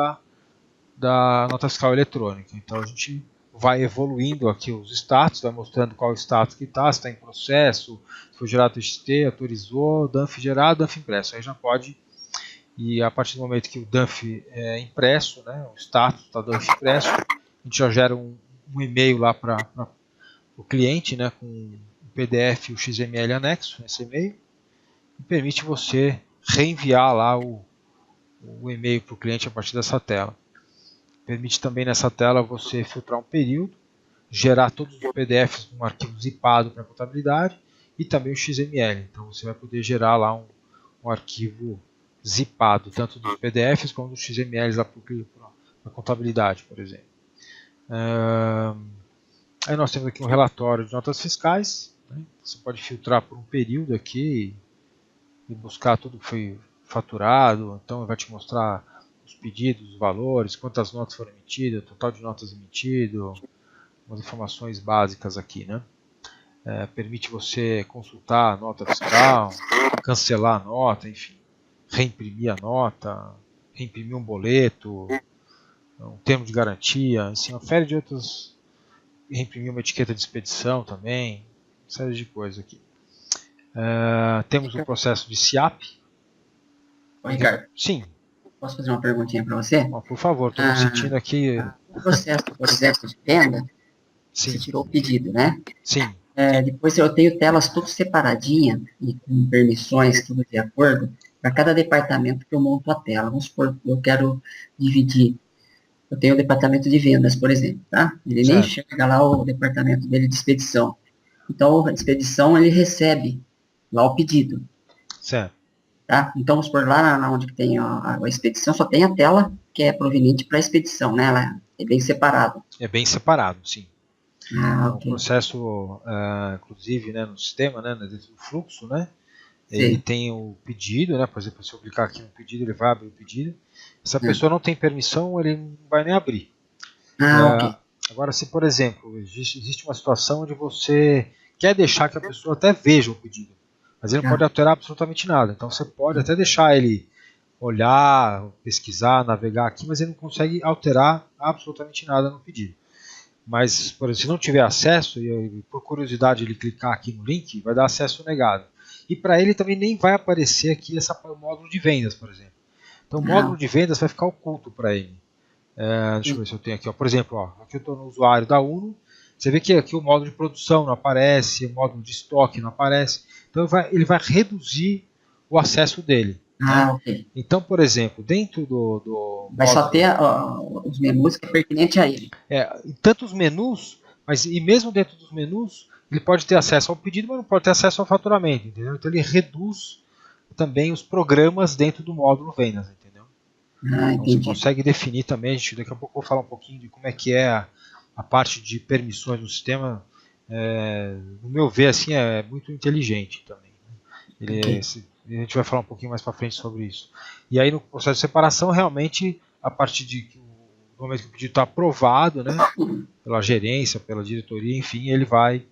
da nota fiscal eletrônica. Então a gente vai evoluindo aqui os status, vai mostrando qual o status que está, se está em processo, se foi gerado TXT, autorizou, DANF gerado, DANF impresso. Aí já pode, e a partir do momento que o DANF é impresso, né, o status está DANF impresso, a gente já gera um e-mail lá para o cliente, né, com o PDF e o XML anexo nesse e-mail, e permite você reenviar lá o e-mail para o cliente a partir dessa tela. Permite também nessa tela você filtrar um período, gerar todos os PDFs num arquivo zipado para contabilidade e também o XML. Então você vai poder gerar lá um arquivo zipado, tanto dos PDFs como dos XMLs para a contabilidade, por exemplo. Aí nós temos aqui um relatório de notas fiscais, né? Você pode filtrar por um período aqui e buscar tudo que foi faturado, então vai te mostrar os pedidos, os valores, quantas notas foram emitidas, o total de notas emitidas, umas informações básicas aqui, né? Permite você consultar a nota fiscal, cancelar a nota, enfim, reimprimir a nota, reimprimir um boleto, um termo de garantia, assim, uma série de outros, reimprimir uma etiqueta de expedição também, uma série de coisas aqui. Temos o processo de SIAP. Ô, Ricardo. Sim. Posso fazer uma perguntinha para você? Por favor, estou sentindo aqui. O processo, por exemplo, de venda, Sim. você tirou o pedido, né? Sim. Depois eu tenho telas tudo separadinha e com permissões, tudo de acordo, para cada departamento que eu monto a tela. Vamos supor, eu quero dividir. Eu tenho o departamento de vendas, por exemplo, tá? Ele nem chega lá o departamento dele de expedição. Então, a expedição, ele recebe lá o pedido. Certo. Tá? Então, vamos supor, lá onde tem a expedição, só tem a tela que é proveniente para a expedição, né? Ela é bem separado. É bem separado, sim. Okay. O processo, inclusive, né, no sistema, né, dentro do fluxo, né, ele tem o pedido, né, por exemplo, se eu clicar aqui no pedido, ele vai abrir o pedido. Se a pessoa não tem permissão, ele não vai nem abrir. Okay. Agora, se, por exemplo, existe uma situação onde você quer deixar que a pessoa até veja o pedido, mas ele não pode alterar absolutamente nada. Então, você pode até deixar ele olhar, pesquisar, navegar aqui, mas ele não consegue alterar absolutamente nada no pedido. Mas, por exemplo, se não tiver acesso, e por curiosidade ele clicar aqui no link, vai dar acesso negado. E para ele também nem vai aparecer aqui o módulo de vendas, por exemplo. Então o módulo de vendas vai ficar oculto para ele. Deixa eu ver se eu tenho aqui. Ó. Por exemplo, ó, aqui eu estou no usuário da Uno. Você vê que aqui o módulo de produção não aparece, o módulo de estoque não aparece. Então ele vai reduzir o acesso dele. Né? Ok. Então, por exemplo, dentro do Vai só ter os menus que é pertinente a ele. tanto os menus, e mesmo dentro dos menus, ele pode ter acesso ao pedido, mas não pode ter acesso ao faturamento. Entendeu? Então ele reduz também os programas dentro do módulo vendas. Entendeu? Então você consegue definir também, daqui a pouco eu vou falar um pouquinho de como é que é a parte de permissões no sistema. No meu ver, assim, é muito inteligente também. Né? A gente vai falar um pouquinho mais para frente sobre isso. E aí no processo de separação, realmente, a partir do momento que o pedido está aprovado, né, pela gerência, pela diretoria, enfim, ele vai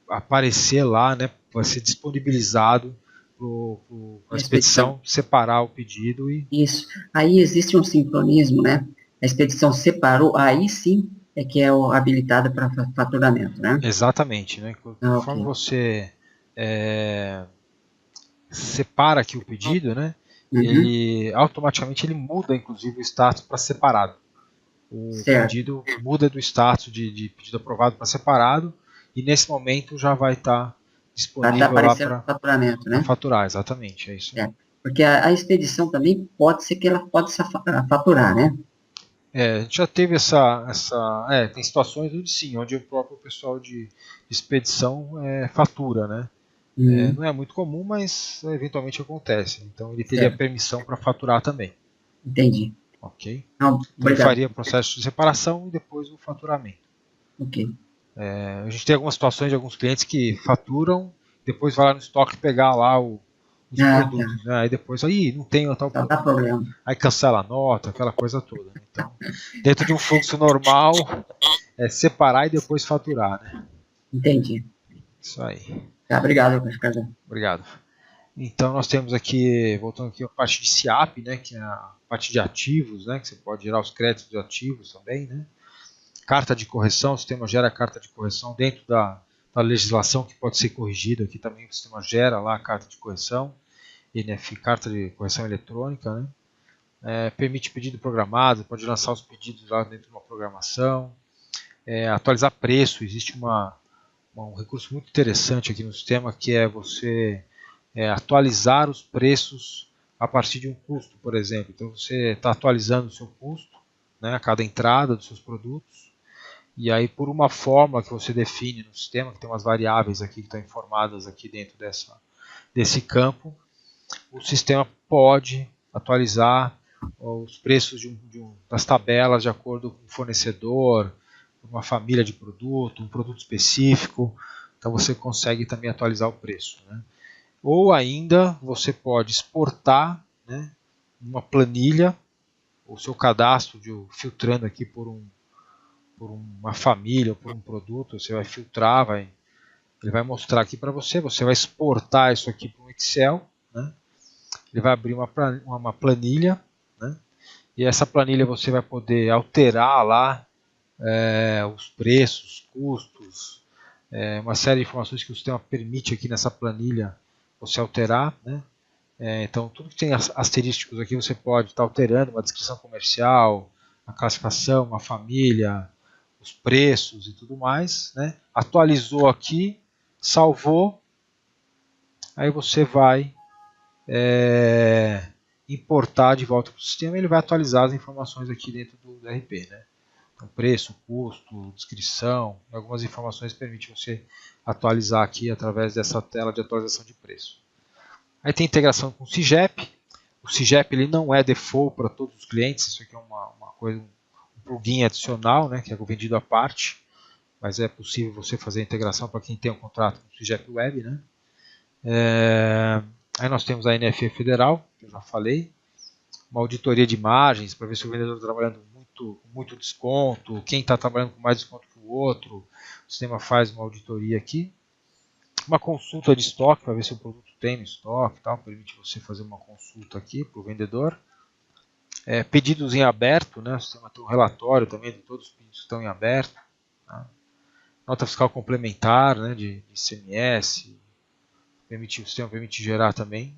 aparecer lá, né, vai ser disponibilizado para a expedição separar o pedido. Isso. Aí existe um sincronismo, né? A expedição separou, aí sim é que é habilitada para faturamento, né? Exatamente, né? Conforme você separa aqui o pedido, né? Ele automaticamente muda, inclusive, o status para separado. O pedido muda do status de pedido aprovado para separado e nesse momento já vai estar disponível lá para faturar, exatamente, é isso. Porque a expedição também pode ser que ela possa faturar, né? A gente já teve tem situações onde sim, onde o próprio pessoal de expedição fatura, né? Não é muito comum, mas eventualmente acontece. Então ele teria permissão para faturar também. Entendi. Ok? Então ele faria o processo de separação e depois o faturamento. Ok. A gente tem algumas situações de alguns clientes que faturam, depois vai lá no estoque pegar lá os produtos. Né? Aí depois, não tem tal problema. Aí cancela a nota, aquela coisa toda. Né? Então, dentro de um fluxo normal, é separar e depois faturar. Né? Entendi. Isso aí. Obrigado, Ricardo. Obrigado. Então nós temos aqui, voltando aqui a parte de SIAP, né, que é a parte de ativos, né, que você pode gerar os créditos de ativos também, né. Carta de correção, o sistema gera a carta de correção dentro da legislação que pode ser corrigida, aqui também o sistema gera lá a carta de correção, NF, carta de correção eletrônica, né. Permite pedido programado, pode lançar os pedidos lá dentro de uma programação, atualizar preço, existe um recurso muito interessante aqui no sistema que é você atualizar os preços a partir de um custo, por exemplo. Então você está atualizando o seu custo, né, a cada entrada dos seus produtos, e aí por uma fórmula que você define no sistema, que tem umas variáveis aqui que estão informadas aqui dentro desse campo, o sistema pode atualizar os preços das tabelas de acordo com o fornecedor, uma família de produto, um produto específico, então você consegue também atualizar o preço. Né? Ou ainda você pode exportar, né, uma planilha, o seu cadastro, filtrando aqui por uma família ou por um produto, você vai filtrar, ele vai mostrar aqui para você, você vai exportar isso aqui para um Excel, né, ele vai abrir uma planilha, né, e essa planilha você vai poder alterar lá os preços, custos, uma série de informações que o sistema permite aqui nessa planilha você alterar, né? Então tudo que tem asterísticos aqui você pode estar alterando, uma descrição comercial, a classificação, uma família, os preços e tudo mais, né? Atualizou aqui, salvou, aí você vai importar de volta para o sistema e ele vai atualizar as informações aqui dentro do RP, né? Então, preço, custo, descrição, algumas informações permitem você atualizar aqui através dessa tela de atualização de preço. Aí tem integração com o CIGEP. O CIGEP ele não é default para todos os clientes, isso aqui é uma coisa, um plugin adicional, né, que é vendido à parte, mas é possível você fazer a integração para quem tem um contrato com o CIGEP Web. Né? Aí nós temos a NFE Federal, que eu já falei, uma auditoria de margens para ver se o vendedor está trabalhando com muito desconto, quem está trabalhando com mais desconto que o outro, o sistema faz uma auditoria aqui. Uma consulta de estoque para ver se o produto tem no estoque, tal, permite você fazer uma consulta aqui para o vendedor. Pedidos em aberto, né? O sistema tem um relatório também de todos os pedidos que estão em aberto. Tá? Nota fiscal complementar, né, de ICMS, o sistema permite gerar também.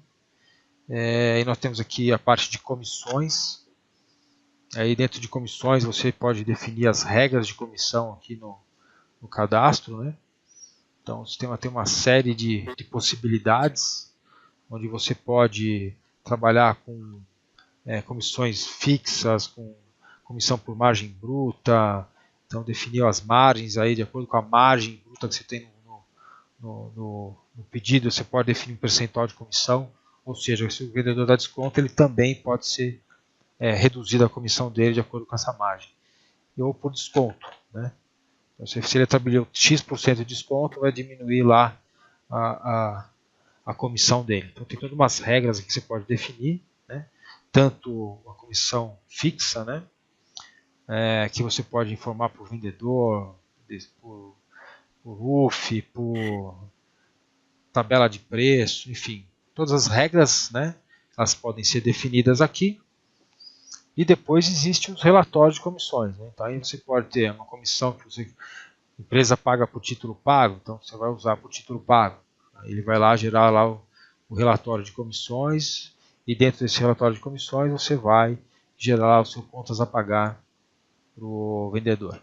E nós temos aqui a parte de comissões. Aí dentro de comissões você pode definir as regras de comissão aqui no cadastro, né? Então o sistema tem uma série de possibilidades, onde você pode trabalhar com comissões fixas, com comissão por margem bruta. Então definir as margens aí de acordo com a margem bruta que você tem no pedido, você pode definir um percentual de comissão, ou seja, se o vendedor dá desconto, ele também pode ser reduzida a comissão dele de acordo com essa margem. Ou por desconto, né? Então, se ele trabalhou X% de desconto, vai diminuir lá a comissão dele. Então tem todas umas regras que você pode definir, né? Tanto a comissão fixa, né? Que você pode informar para o vendedor, por UF, por tabela de preço, enfim. Todas as regras, né? Elas podem ser definidas aqui. E depois existem os relatórios de comissões. Né? Então aí você pode ter uma comissão que a empresa paga por título pago, então você vai usar por título pago. Aí ele vai lá gerar lá o relatório de comissões, e dentro desse relatório de comissões você vai gerar lá os seus contas a pagar para o vendedor.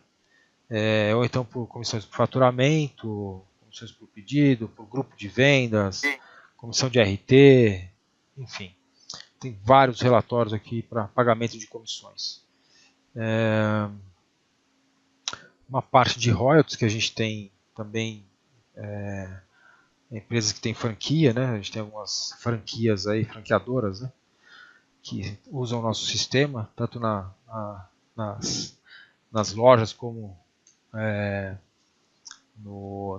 Ou então por comissões por faturamento, comissões por pedido, por grupo de vendas, comissão de RT, enfim. Tem vários relatórios aqui para pagamento de comissões. Uma parte de royalties que a gente tem também, empresas que têm franquia, né? A gente tem algumas franquias aí, franqueadoras, né? Que usam o nosso sistema, tanto nas lojas como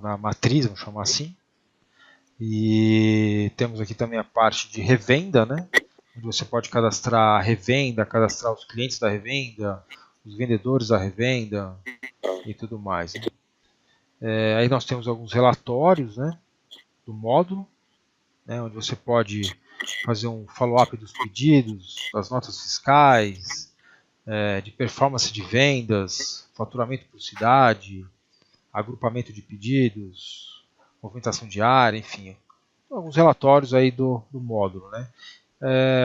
na matriz, vamos chamar assim. E temos aqui também a parte de revenda, né? Onde você pode cadastrar a revenda, cadastrar os clientes da revenda, os vendedores da revenda e tudo mais. Né? Aí nós temos alguns relatórios, né, do módulo, né, onde você pode fazer um follow-up dos pedidos, das notas fiscais, de performance de vendas, faturamento por cidade, agrupamento de pedidos, movimentação diária, enfim. Alguns relatórios aí do módulo, né?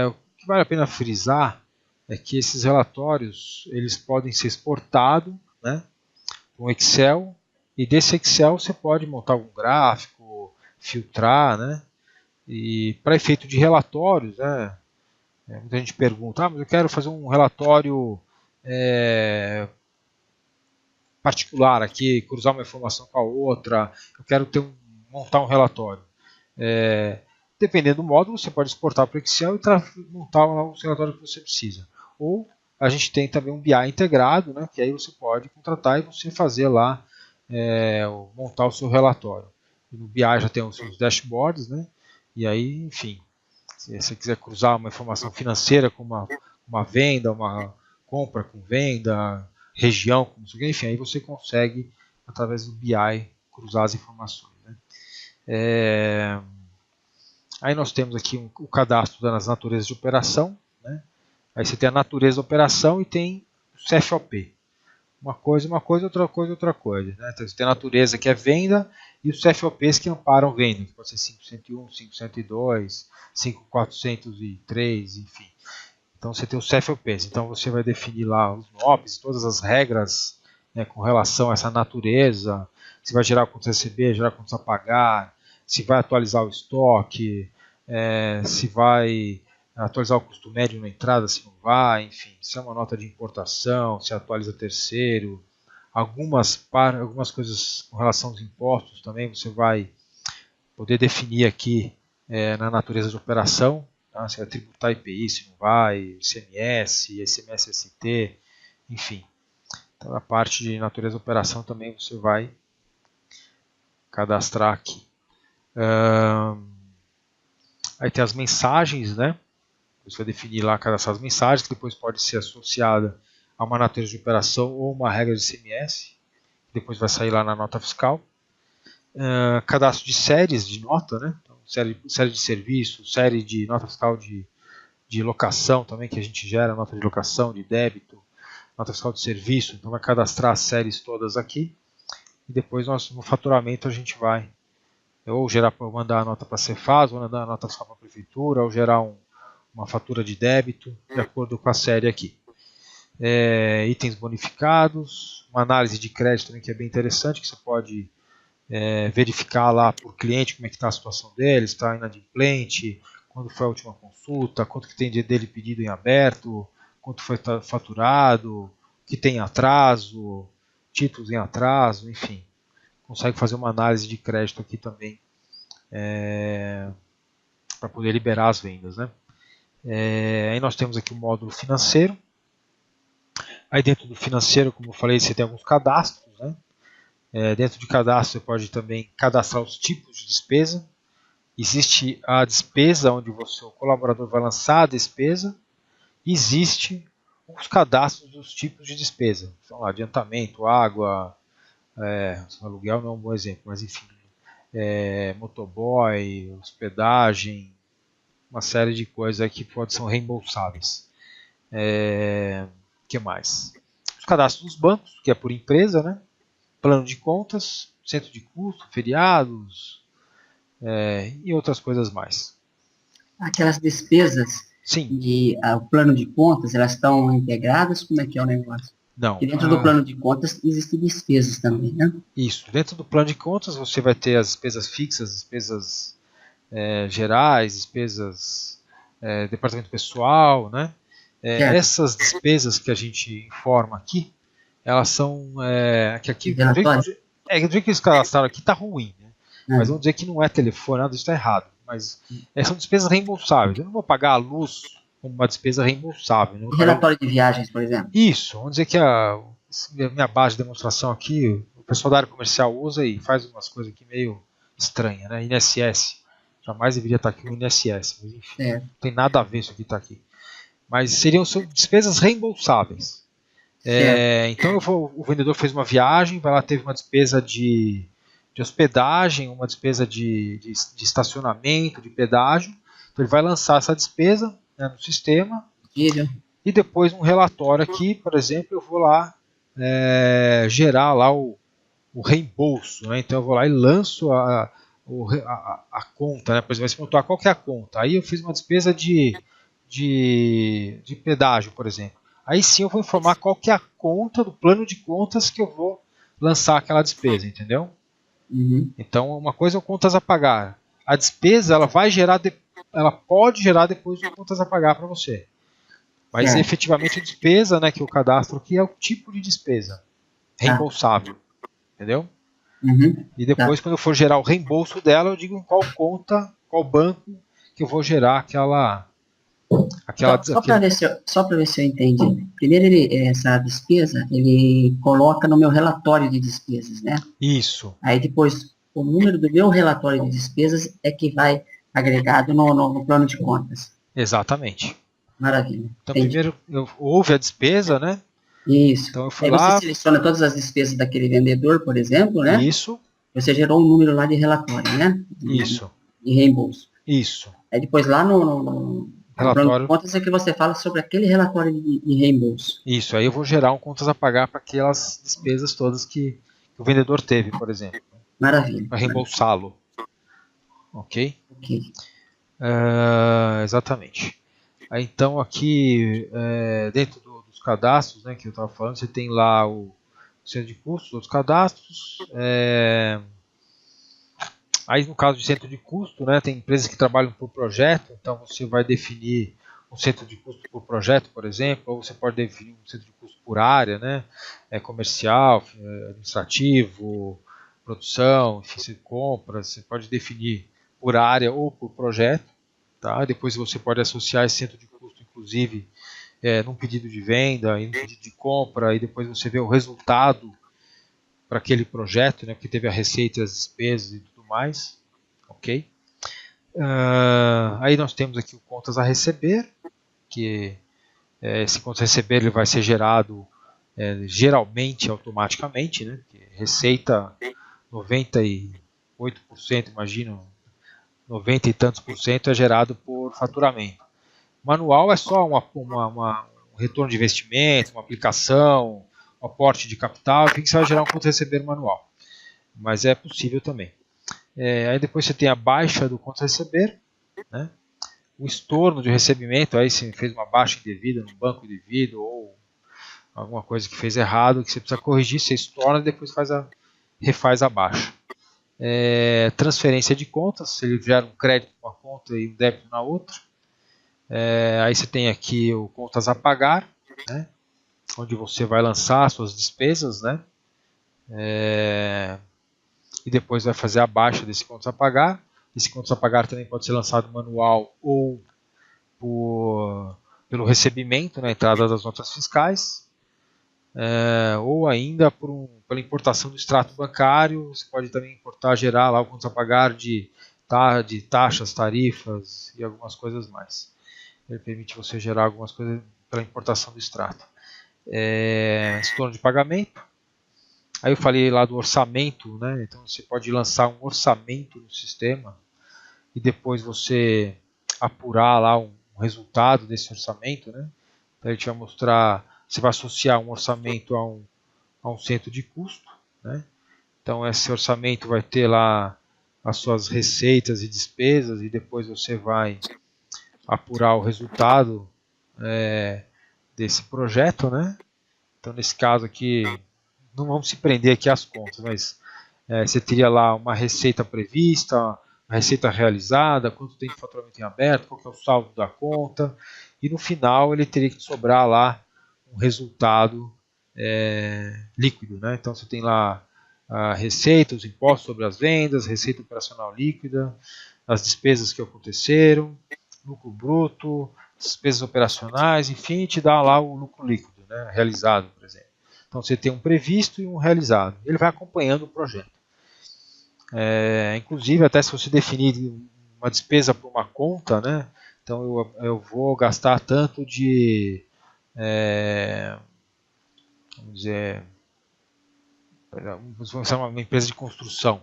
O que vale a pena frisar é que esses relatórios eles podem ser exportados, né, para um Excel, e desse Excel você pode montar algum gráfico, filtrar, né, e para efeito de relatórios, né, muita gente pergunta, mas eu quero fazer um relatório particular aqui, cruzar uma informação com a outra, eu quero montar um relatório. Dependendo do módulo, você pode exportar para o Excel e montar os relatórios que você precisa. Ou a gente tem também um BI integrado, né, que aí você pode contratar e você fazer lá, montar o seu relatório. E no BI já tem os seus dashboards, né, e aí, enfim, se você quiser cruzar uma informação financeira com uma venda, uma compra com venda, região, com isso, enfim, aí você consegue, através do BI, cruzar as informações. Né. Aí nós temos aqui o cadastro das naturezas de operação. Né? Aí você tem a natureza da operação e tem o CFOP. Uma coisa, outra coisa. Né? Então você tem a natureza que é venda e os CFOPs que amparam venda. Que pode ser 5101, 5102, 5403, enfim. Então você tem os CFOPs. Então você vai definir lá os NOPs, todas as regras, né, com relação a essa natureza. Se vai gerar contas a receber, gerar contas a pagar, se vai atualizar o estoque, se vai atualizar o custo médio na entrada, se não vai, enfim, se é uma nota de importação, se atualiza terceiro, algumas coisas com relação aos impostos também você vai poder definir aqui na natureza de operação, tá? Se vai tributar IPI, se não vai, ICMS, ICMS-ST, enfim. Então a parte de natureza de operação também você vai cadastrar aqui. Aí tem as mensagens, né? Você vai definir lá, cadastrar as mensagens, que depois pode ser associada a uma natureza de operação ou uma regra de ICMS, que depois vai sair lá na nota fiscal. cadastro de séries de nota, né? Então, série de serviço, série de nota fiscal de locação também, que a gente gera, nota de locação, de débito, nota fiscal de serviço, então vai cadastrar as séries todas aqui, e depois no faturamento a gente vai ou mandar a nota para a Cefaz, ou mandar a nota fiscal para a prefeitura, ou gerar uma fatura de débito, de acordo com a série aqui. Itens bonificados, uma análise de crédito também que é bem interessante, que você pode verificar lá por cliente como é que está a situação dele, se está inadimplente, quando foi a última consulta, quanto que tem dele pedido em aberto, quanto foi faturado, o que tem atraso, títulos em atraso, enfim. Consegue fazer uma análise de crédito aqui também para poder liberar as vendas, né? Aí nós temos aqui o módulo financeiro. Aí dentro do financeiro, como eu falei, você tem alguns cadastros, né? Dentro de cadastro você pode também cadastrar os tipos de despesa. Existe a despesa onde o colaborador vai lançar a despesa. Existe os cadastros dos tipos de despesa. Então, adiantamento, água, aluguel não é um bom exemplo, mas enfim, motoboy, hospedagem, uma série de coisas que ser reembolsáveis. Que mais? Os cadastros dos bancos, que é por empresa, né? Plano de contas, centro de custo, feriados e outras coisas mais. Aquelas despesas Sim. e o plano de contas, elas estão integradas? Como é que é o negócio? Não. Porque dentro do plano de contas existem despesas também, né? Isso. Dentro do plano de contas você vai ter as despesas fixas, despesas gerais, despesas departamento pessoal, né? Essas despesas que a gente informa aqui, elas são que aqui o jeito que eles cadastraram aqui está ruim, né? Mas vamos dizer que não é telefone, nada disso está errado. Mas são despesas reembolsáveis. Eu não vou pagar a luz como uma despesa reembolsável. Né? Relatório de viagens, por exemplo. Isso. Vamos dizer que a minha base de demonstração aqui, o pessoal da área comercial usa e faz umas coisas aqui meio estranhas, né? INSS. Jamais deveria estar aqui o INSS. Mas enfim, não tem nada a ver isso aqui estar aqui. Mas seriam despesas reembolsáveis. Então o vendedor fez uma viagem, vai lá, teve uma despesa de hospedagem, uma despesa de estacionamento, de pedágio. Então ele vai lançar essa despesa, né, no sistema. E depois um relatório aqui, por exemplo, eu vou lá gerar lá o reembolso. Né? Então eu vou lá e lanço a conta. Né? Por exemplo, vai se pontuar qual que é a conta. Aí eu fiz uma despesa de pedágio, por exemplo. Aí sim eu vou informar qual que é a conta do plano de contas que eu vou lançar aquela despesa, entendeu? Uhum. Então uma coisa é contas a pagar. A despesa ela pode gerar depois o contas a pagar para você. Mas efetivamente a despesa, né, que eu cadastro aqui é o tipo de despesa reembolsável, entendeu? Uhum. E depois quando eu for gerar o reembolso dela, eu digo em qual conta, qual banco que eu vou gerar aquela Só para ver se eu entendi. Primeiro, essa despesa, ele coloca no meu relatório de despesas, né? Isso. Aí depois, o número do meu relatório de despesas é que vai agregado no plano de contas. Exatamente. Maravilha. Então, primeiro, houve a despesa, né? Isso. Então, eu fui aí lá... você seleciona todas as despesas daquele vendedor, por exemplo, né? Isso. Você gerou um número lá de relatório, né? Isso. De reembolso. Isso. Aí depois lá no plano de contas é que você fala sobre aquele relatório de reembolso. Isso, aí eu vou gerar um contas a pagar para aquelas despesas todas que o vendedor teve, por exemplo. Maravilha. Para reembolsá-lo. Ok? Exatamente. Aí, então aqui dentro dos cadastros, né, que eu estava falando, você tem lá o centro de custos, outros cadastros. Aí no caso de centro de custo, né, tem empresas que trabalham por projeto, então você vai definir um centro de custo por projeto, por exemplo, ou você pode definir um centro de custo por área, né, comercial, administrativo, produção, enfim, compras, você pode definir por área ou por projeto, tá? Depois você pode associar esse centro de custo, inclusive, num pedido de venda, em um pedido de compra, e depois você vê o resultado para aquele projeto, né, porque teve a receita e as despesas e tudo mais, ok? Aí nós temos aqui o contas a receber, que esse contas a receber ele vai ser gerado geralmente automaticamente, né? Receita 99% 98%, imagino, 90 e tantos por cento é gerado por faturamento. Manual é só um retorno de investimento, uma aplicação, um aporte de capital, enfim, que você vai gerar um conto receber manual. Mas é possível também. Aí depois você tem a baixa do conto receber, né? O estorno de recebimento, aí se fez uma baixa indevida no banco devido ou alguma coisa que fez errado, que você precisa corrigir, você estorna e depois refaz a baixa. Transferência de contas, se ele gera um crédito numa conta e um débito na outra. Aí você tem aqui o contas a pagar, né? Onde você vai lançar suas despesas, né? E depois vai fazer a baixa desse contas a pagar. Esse contas a pagar também pode ser lançado manual ou pelo recebimento, na entrada das notas fiscais, ou ainda pela importação do extrato bancário. Você pode também importar, gerar lá o contas a pagar de taxas, tarifas e algumas coisas mais. Ele permite você gerar algumas coisas pela importação do extrato. Estorno de pagamento. Aí eu falei lá do orçamento, né? Então você pode lançar um orçamento no sistema e depois você apurar lá um resultado desse orçamento, né? Então a gente vai mostrar, você vai associar um orçamento a um centro de custo, né? Então esse orçamento vai ter lá as suas receitas e despesas e depois você vai apurar o resultado desse projeto, né? Então nesse caso aqui, não vamos se prender aqui às contas, mas você teria lá uma receita prevista, uma receita realizada, quanto tem de faturamento em aberto, qual que é o saldo da conta, e no final ele teria que sobrar lá um resultado líquido, né? Então você tem lá a receita, os impostos sobre as vendas, receita operacional líquida, as despesas que aconteceram, lucro bruto, despesas operacionais, enfim, te dá lá o lucro líquido, né? Realizado, por exemplo. Então você tem um previsto e um realizado. Ele vai acompanhando o projeto. Inclusive, até se você definir uma despesa para uma conta, né? Então eu vou gastar tanto de, vamos dizer, uma empresa de construção.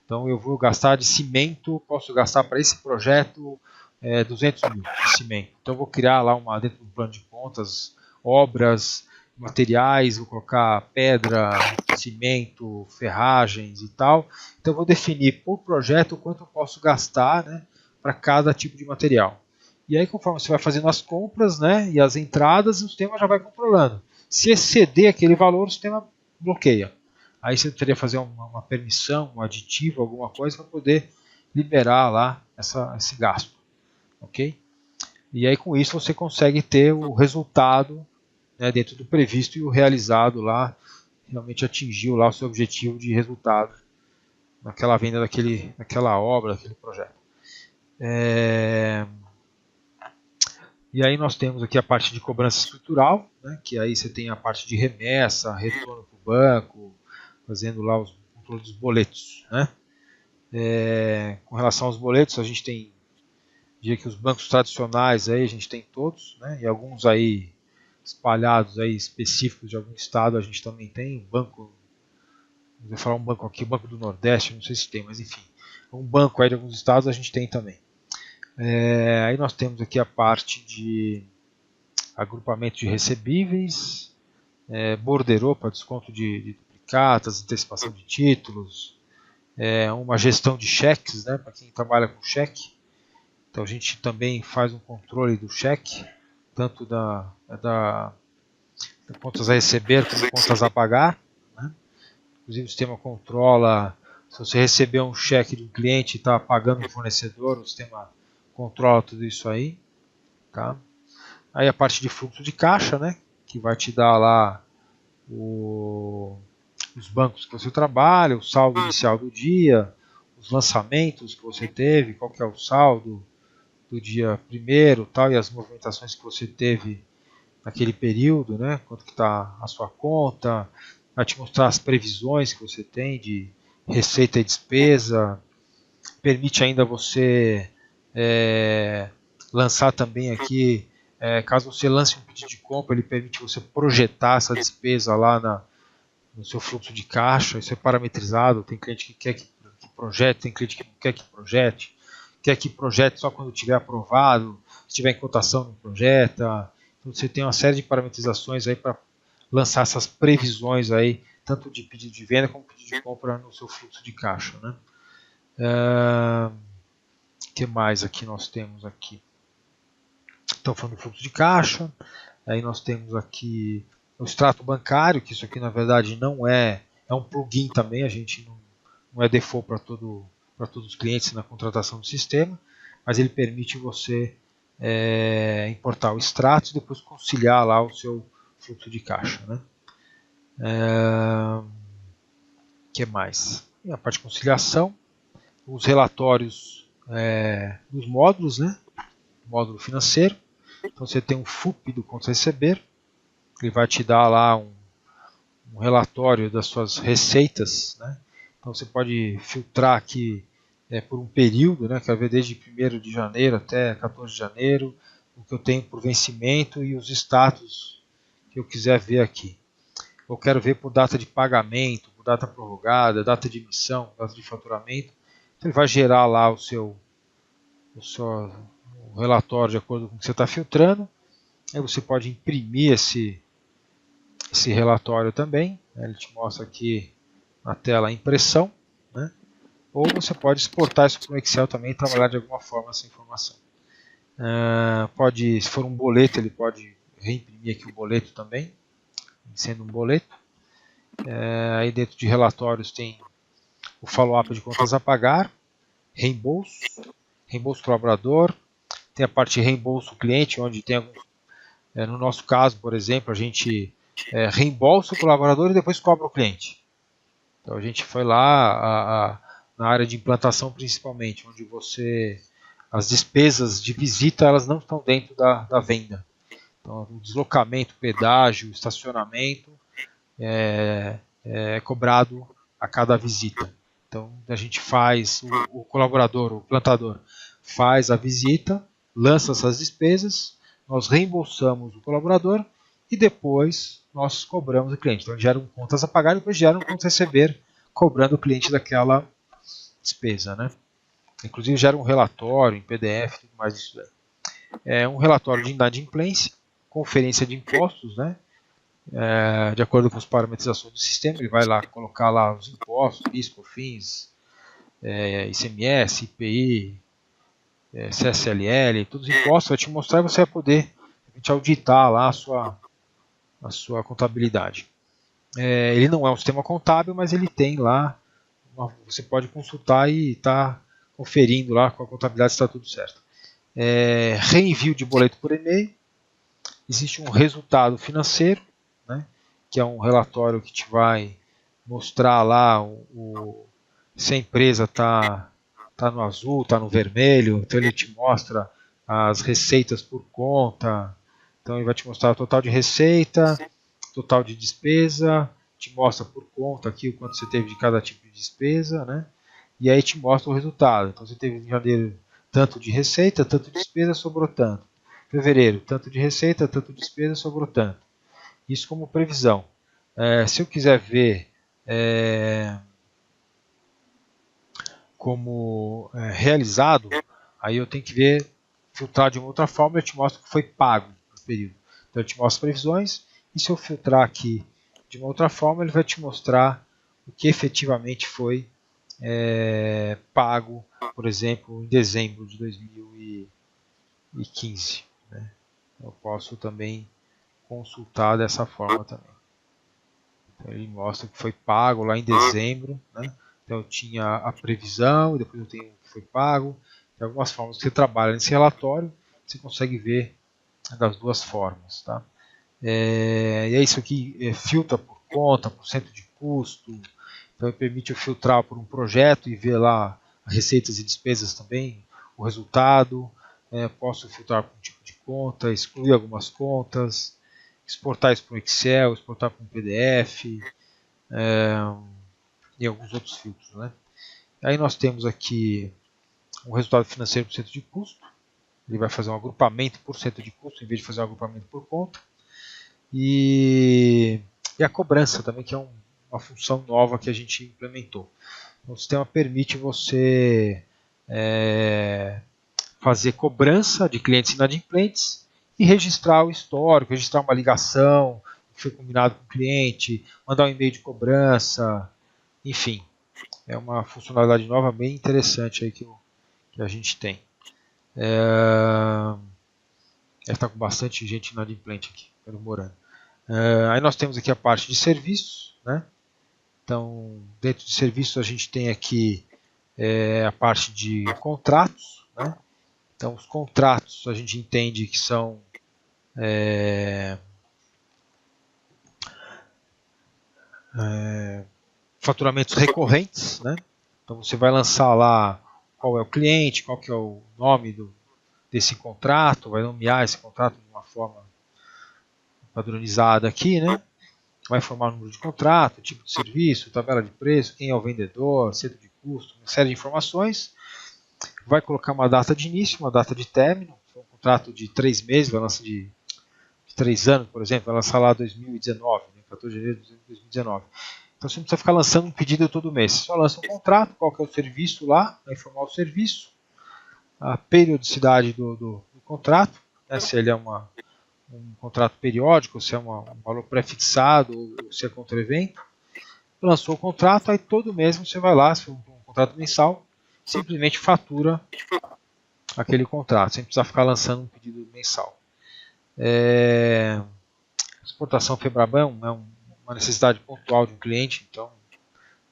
Então eu vou gastar de cimento, posso gastar para esse projeto 200 mil de cimento. Então eu vou criar lá dentro do plano de contas, obras, materiais, vou colocar pedra, cimento, ferragens e tal. Então eu vou definir por projeto quanto eu posso gastar, né, para cada tipo de material. E aí conforme você vai fazendo as compras, né, e as entradas, o sistema já vai controlando. Se exceder aquele valor, o sistema bloqueia. Aí você teria que fazer uma permissão, um aditivo, alguma coisa para poder liberar lá esse gasto. Ok? E aí com isso você consegue ter o resultado, né, dentro do previsto, e o realizado lá realmente atingiu lá o seu objetivo de resultado naquela venda daquela obra, daquele projeto. E aí nós temos aqui a parte de cobrança estrutural, né, que aí você tem a parte de remessa, retorno para o banco, fazendo lá os controles dos boletos, né? Com relação aos boletos, a gente tem, diria que os bancos tradicionais aí a gente tem todos, né? E alguns aí espalhados aí específicos de algum estado a gente também tem. Vou falar um banco aqui, o Banco do Nordeste, não sei se tem, mas enfim, um banco aí de alguns estados a gente tem também. Aí nós temos aqui a parte de agrupamento de recebíveis, borderô para desconto de duplicatas, antecipação de títulos, uma gestão de cheques, né, para quem trabalha com cheque. Então a gente também faz um controle do cheque, tanto da contas a receber como contas a pagar, né? Inclusive o sistema controla, se você receber um cheque de um cliente e está pagando um fornecedor, o sistema controla tudo isso aí. Tá? Aí a parte de fluxo de caixa, né, que vai te dar lá os bancos que você trabalha, o saldo inicial do dia, os lançamentos que você teve, qual que é o saldo do dia primeiro, tal, e as movimentações que você teve naquele período, né? Quanto que está a sua conta, vai te mostrar as previsões que você tem de receita e despesa, permite ainda você lançar também aqui, caso você lance um pedido de compra, ele permite você projetar essa despesa lá no seu fluxo de caixa. Isso é parametrizado, tem cliente que quer que projete, tem cliente que não quer que projete só quando tiver aprovado, se tiver em cotação não projeta. Então você tem uma série de parametrizações aí para lançar essas previsões aí, tanto de pedido de venda como pedido de compra no seu fluxo de caixa, né? Que mais aqui nós temos aqui? Então falando do fluxo de caixa, aí nós temos aqui o extrato bancário, que isso aqui na verdade não é um plugin também, a gente não é default para todos os clientes na contratação do sistema, mas ele permite você importar o extrato e depois conciliar lá o seu fluxo de caixa, né? Que mais? E a parte de conciliação, os relatórios dos módulos, né? Módulo financeiro. Então você tem um FUP do contas a receber, ele vai te dar lá um relatório das suas receitas, né? Então você pode filtrar aqui por um período, né? Quer ver desde 1º de janeiro até 14 de janeiro, o que eu tenho por vencimento e os status que eu quiser ver aqui. Eu quero ver por data de pagamento, por data prorrogada, data de emissão, data de faturamento. Então ele vai gerar lá o seu relatório de acordo com o que você está filtrando. Aí você pode imprimir esse relatório também, né? Ele te mostra aqui na tela a impressão, né? Ou você pode exportar isso para o Excel também e trabalhar de alguma forma essa informação. Se for um boleto, ele pode reimprimir aqui o boleto também, sendo um boleto. Aí dentro de relatórios tem o follow-up de contas a pagar, reembolso colaborador, tem a parte de reembolso cliente, onde tem alguns, no nosso caso, por exemplo, a gente reembolsa o colaborador e depois cobra o cliente. Então a gente foi lá na área de implantação principalmente, onde as despesas de visita elas não estão dentro da venda. Então o deslocamento, pedágio, estacionamento é cobrado a cada visita. Então a gente faz, o colaborador, o plantador faz a visita, lança essas despesas, nós reembolsamos o colaborador e depois nós cobramos o cliente. Então geram contas a pagar e depois geram contas a receber, cobrando o cliente daquela despesa, né? Inclusive gera um relatório em PDF e tudo mais disso daí. Um relatório de inadimplência, conferência de impostos, né? De acordo com as parametrizações do sistema, ele vai lá colocar lá os impostos, PIS, COFINS, ICMS, IPI, CSLL, todos os impostos, vai te mostrar e você vai poder auditar lá a sua contabilidade. Ele não é um sistema contábil, mas ele tem lá, você pode consultar e está conferindo lá com a contabilidade se está tudo certo. Reenvio de boleto por e-mail, existe um resultado financeiro, né, que é um relatório que te vai mostrar lá se a empresa está no azul, está no vermelho, então ele te mostra as receitas por conta, então ele vai te mostrar o total de receita, total de despesa, te mostra por conta aqui o quanto você teve de cada tipo de despesa, né? E aí te mostra o resultado. Então você teve em janeiro tanto de receita, tanto de despesa, sobrou tanto. Fevereiro, tanto de receita, tanto de despesa, sobrou tanto. Isso como previsão. Se eu quiser ver como realizado, aí eu tenho que ver, filtrar de uma outra forma, eu te mostro o que foi pago no período. Então eu te mostro previsões, e se eu filtrar aqui de uma outra forma, ele vai te mostrar o que efetivamente foi pago, por exemplo, em dezembro de 2015. Né? Eu posso também consultar dessa forma também. Então, ele mostra o que foi pago lá em dezembro, né? Então eu tinha a previsão e depois eu tenho o que foi pago. Tem algumas formas que você trabalha nesse relatório, você consegue ver das duas formas. Tá? E é isso aqui, filtra por conta, por cento de custo. Então permite eu filtrar por um projeto e ver lá receitas e despesas também, o resultado. Posso filtrar por um tipo de conta, excluir algumas contas, exportar isso para o Excel, exportar para um PDF e alguns outros filtros. Né? Aí nós temos aqui um resultado financeiro por cento de custo. Ele vai fazer um agrupamento por cento de custo em vez de fazer um agrupamento por conta. E a cobrança também, que é uma função nova que a gente implementou. O sistema permite você fazer cobrança de clientes inadimplentes e registrar o histórico, registrar uma ligação que foi combinado com o cliente, mandar um e-mail de cobrança, enfim. É uma funcionalidade nova bem interessante aí que a gente tem. Está com bastante gente inadimplente aqui, morando. Aí nós temos aqui a parte de serviços, né? Então, dentro de serviços a gente tem aqui a parte de contratos, né? Então, os contratos a gente entende que são faturamentos recorrentes, né? Então, você vai lançar lá qual é o cliente, qual que é o nome desse contrato, vai nomear esse contrato de uma forma padronizada aqui, né? Vai informar o número de contrato, tipo de serviço, tabela de preço, quem é o vendedor, centro de custo, uma série de informações. Vai colocar uma data de início, uma data de término. Se for um contrato de 3 meses, vai lançar de 3 anos, por exemplo, vai lançar lá 2019, né? 14 de janeiro de 2019. Então você não precisa ficar lançando um pedido todo mês. Você só lança um contrato, qual que é o serviço lá, vai informar o serviço, a periodicidade do contrato, né? Se ele é um contrato periódico, se é um valor pré-fixado, ou se é contra evento. Lançou o contrato, aí todo mês você vai lá, se for um contrato mensal, simplesmente fatura aquele contrato, sem precisar ficar lançando um pedido mensal. Exportação Febraban é uma necessidade pontual de um cliente, então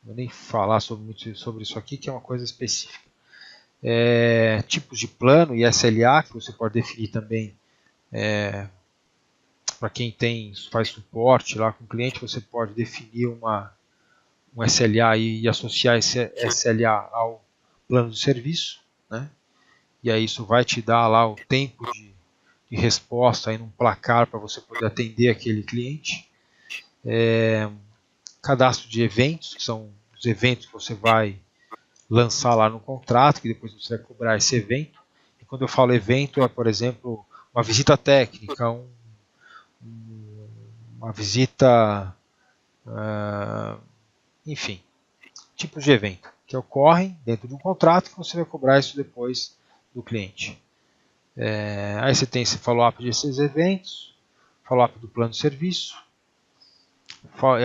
não vou nem falar sobre isso aqui, que é uma coisa específica. Tipos de plano e SLA, que você pode definir também para quem faz suporte lá com o cliente, você pode definir um SLA e associar esse SLA ao plano de serviço, né? E aí isso vai te dar lá o tempo de resposta aí num placar para você poder atender aquele cliente. Cadastro de eventos, que são os eventos que você vai lançar lá no contrato, que depois você vai cobrar esse evento. E quando eu falo evento, é, por exemplo, uma visita técnica, uma visita, enfim, tipos de evento que ocorrem dentro de um contrato que você vai cobrar isso depois do cliente. Aí você tem esse follow-up desses eventos, follow-up do plano de serviço,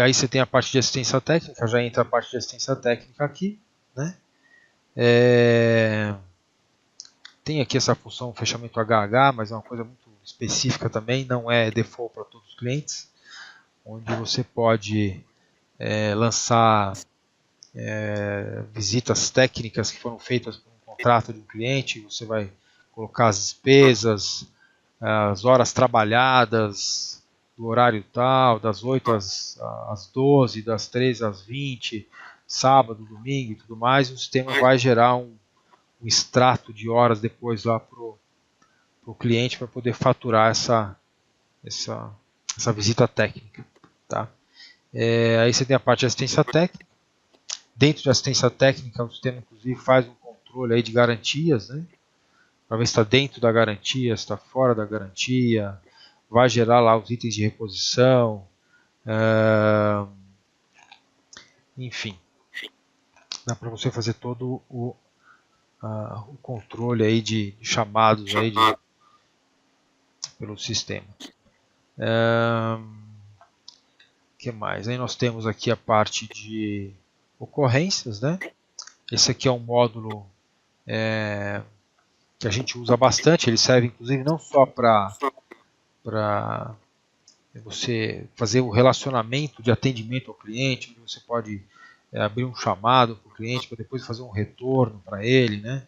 aí você tem a parte de assistência técnica, já entra a parte de assistência técnica aqui, né? Tem aqui essa função fechamento HH, mas é uma coisa muito específica também, não é default para todos os clientes, onde você pode lançar visitas técnicas que foram feitas por um contrato de um cliente, você vai colocar as despesas, as horas trabalhadas, do horário tal, das 8 às 12, das 13 às 20, sábado, domingo e tudo mais, o sistema vai gerar um extrato de horas depois lá para o cliente para poder faturar essa visita técnica. Tá? Aí você tem a parte de assistência técnica. Dentro de assistência técnica, o sistema inclusive faz um controle aí de garantias, né? Para ver se está dentro da garantia, se está fora da garantia, vai gerar lá os itens de reposição, enfim, dá para você fazer todo o controle aí de chamados aí pelo sistema. Que mais? Aí nós temos aqui a parte de ocorrências, né? Esse aqui é um módulo que a gente usa bastante, ele serve inclusive não só para você fazer o relacionamento de atendimento ao cliente, onde você pode abrir um chamado para o cliente para depois fazer um retorno para ele, né?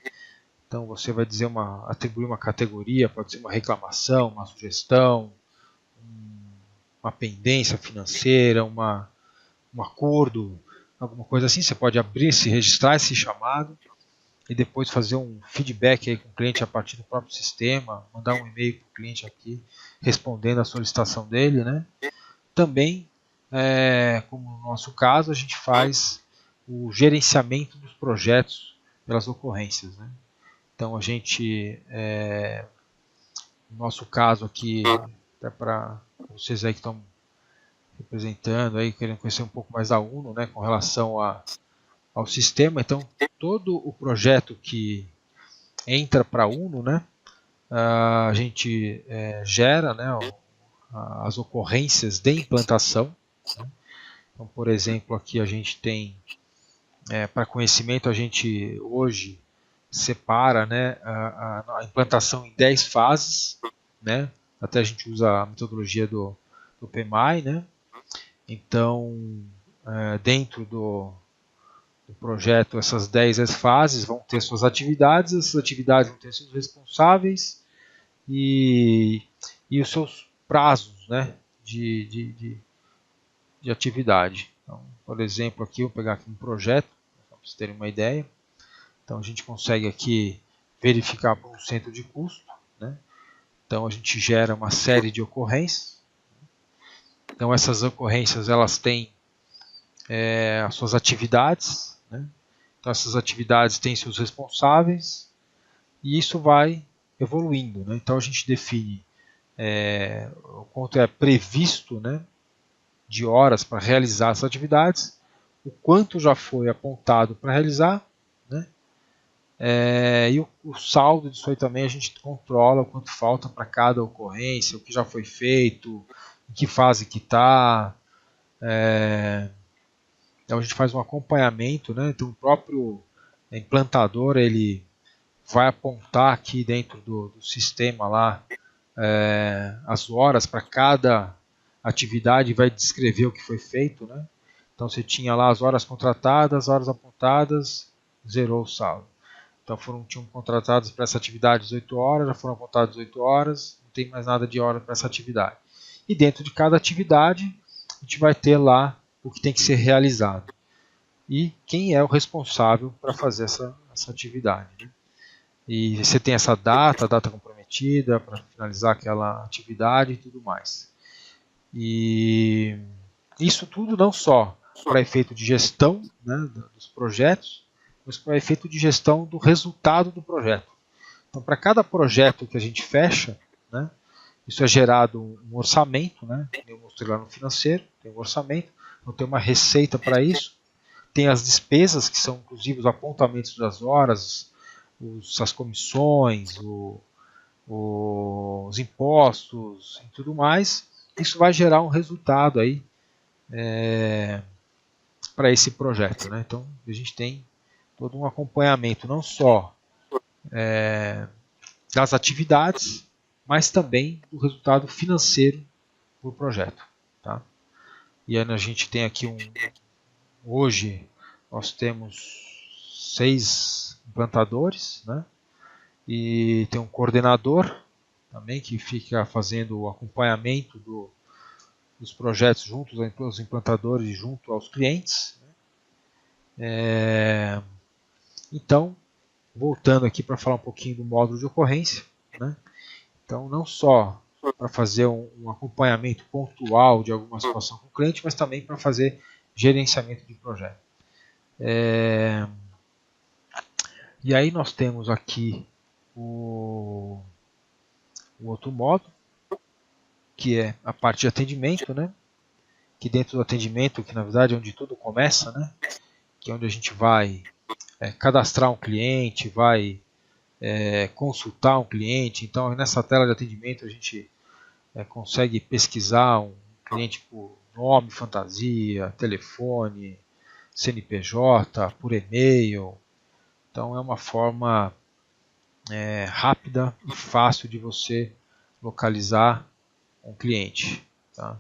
Então você vai dizer atribuir uma categoria, pode ser uma reclamação, uma sugestão, uma pendência financeira, um acordo, alguma coisa assim. Você pode registrar esse chamado e depois fazer um feedback aí com o cliente a partir do próprio sistema, mandar um e-mail para o cliente aqui respondendo a solicitação dele, né? Também, como no nosso caso, a gente faz o gerenciamento dos projetos pelas ocorrências, né? Então a gente, no nosso caso aqui, até para vocês aí que estão representando, aí, querendo conhecer um pouco mais da UNO, né, com relação a ao sistema. Então, todo o projeto que entra para a Uno, né, a gente gera, né, as ocorrências de implantação. Né? Então, por exemplo, aqui a gente tem, para conhecimento, a gente hoje separa, né, a implantação em 10 fases, né? Até a gente usa a metodologia do PMI, né? Então, dentro do projeto, essas 10 fases vão ter suas atividades, essas atividades vão ter seus responsáveis e os seus prazos, né, de atividade. Então, por exemplo, aqui eu vou pegar aqui um projeto, para vocês terem uma ideia. Então a gente consegue aqui verificar por um centro de custo, né? Então a gente gera uma série de ocorrências. Então essas ocorrências elas têm as suas atividades, né? Então essas atividades têm seus responsáveis e isso vai evoluindo, né? Então a gente define o quanto é previsto, né, de horas para realizar essas atividades, o quanto já foi apontado para realizar, né? E o saldo disso aí também a gente controla o quanto falta para cada ocorrência, o que já foi feito, em que fase que está. Então a gente faz um acompanhamento, né? Então o próprio implantador ele vai apontar aqui dentro do sistema lá as horas para cada atividade e vai descrever o que foi feito, né? Então você tinha lá as horas contratadas, as horas apontadas, zerou o saldo. Então tinham contratados para essa atividade 18 horas, já foram apontadas 18 horas, não tem mais nada de hora para essa atividade. E dentro de cada atividade, a gente vai ter lá o que tem que ser realizado. E quem é o responsável para fazer essa atividade. Né? E você tem essa data, a data comprometida para finalizar aquela atividade e tudo mais. E isso tudo não só para efeito de gestão, né, dos projetos, mas para efeito de gestão do resultado do projeto. Então, para cada projeto que a gente fecha, né, isso é gerado um orçamento, né, eu mostrei lá no financeiro, tem um orçamento, então tem uma receita para isso, tem as despesas, que são inclusive os apontamentos das horas, as comissões, os impostos e tudo mais. Isso vai gerar um resultado aí para esse projeto. Né? Então, a gente tem todo um acompanhamento não só das atividades, mas também do resultado financeiro do projeto. Tá? E aí a gente tem aqui hoje nós temos 6 implantadores, né? E tem um coordenador também que fica fazendo o acompanhamento dos projetos junto aos implantadores e junto aos clientes. Então, voltando aqui para falar um pouquinho do módulo de ocorrência, né? Então, não só para fazer um acompanhamento pontual de alguma situação com o cliente, mas também para fazer gerenciamento de projeto. E aí nós temos aqui o outro módulo, que é a parte de atendimento, né? Que dentro do atendimento, que na verdade é onde tudo começa, né? Que é onde a gente vai cadastrar um cliente, vai consultar um cliente. Então, nessa tela de atendimento, a gente consegue pesquisar um cliente por nome, fantasia, telefone, CNPJ, por e-mail. Então, é uma forma rápida e fácil de você localizar um cliente. Tá?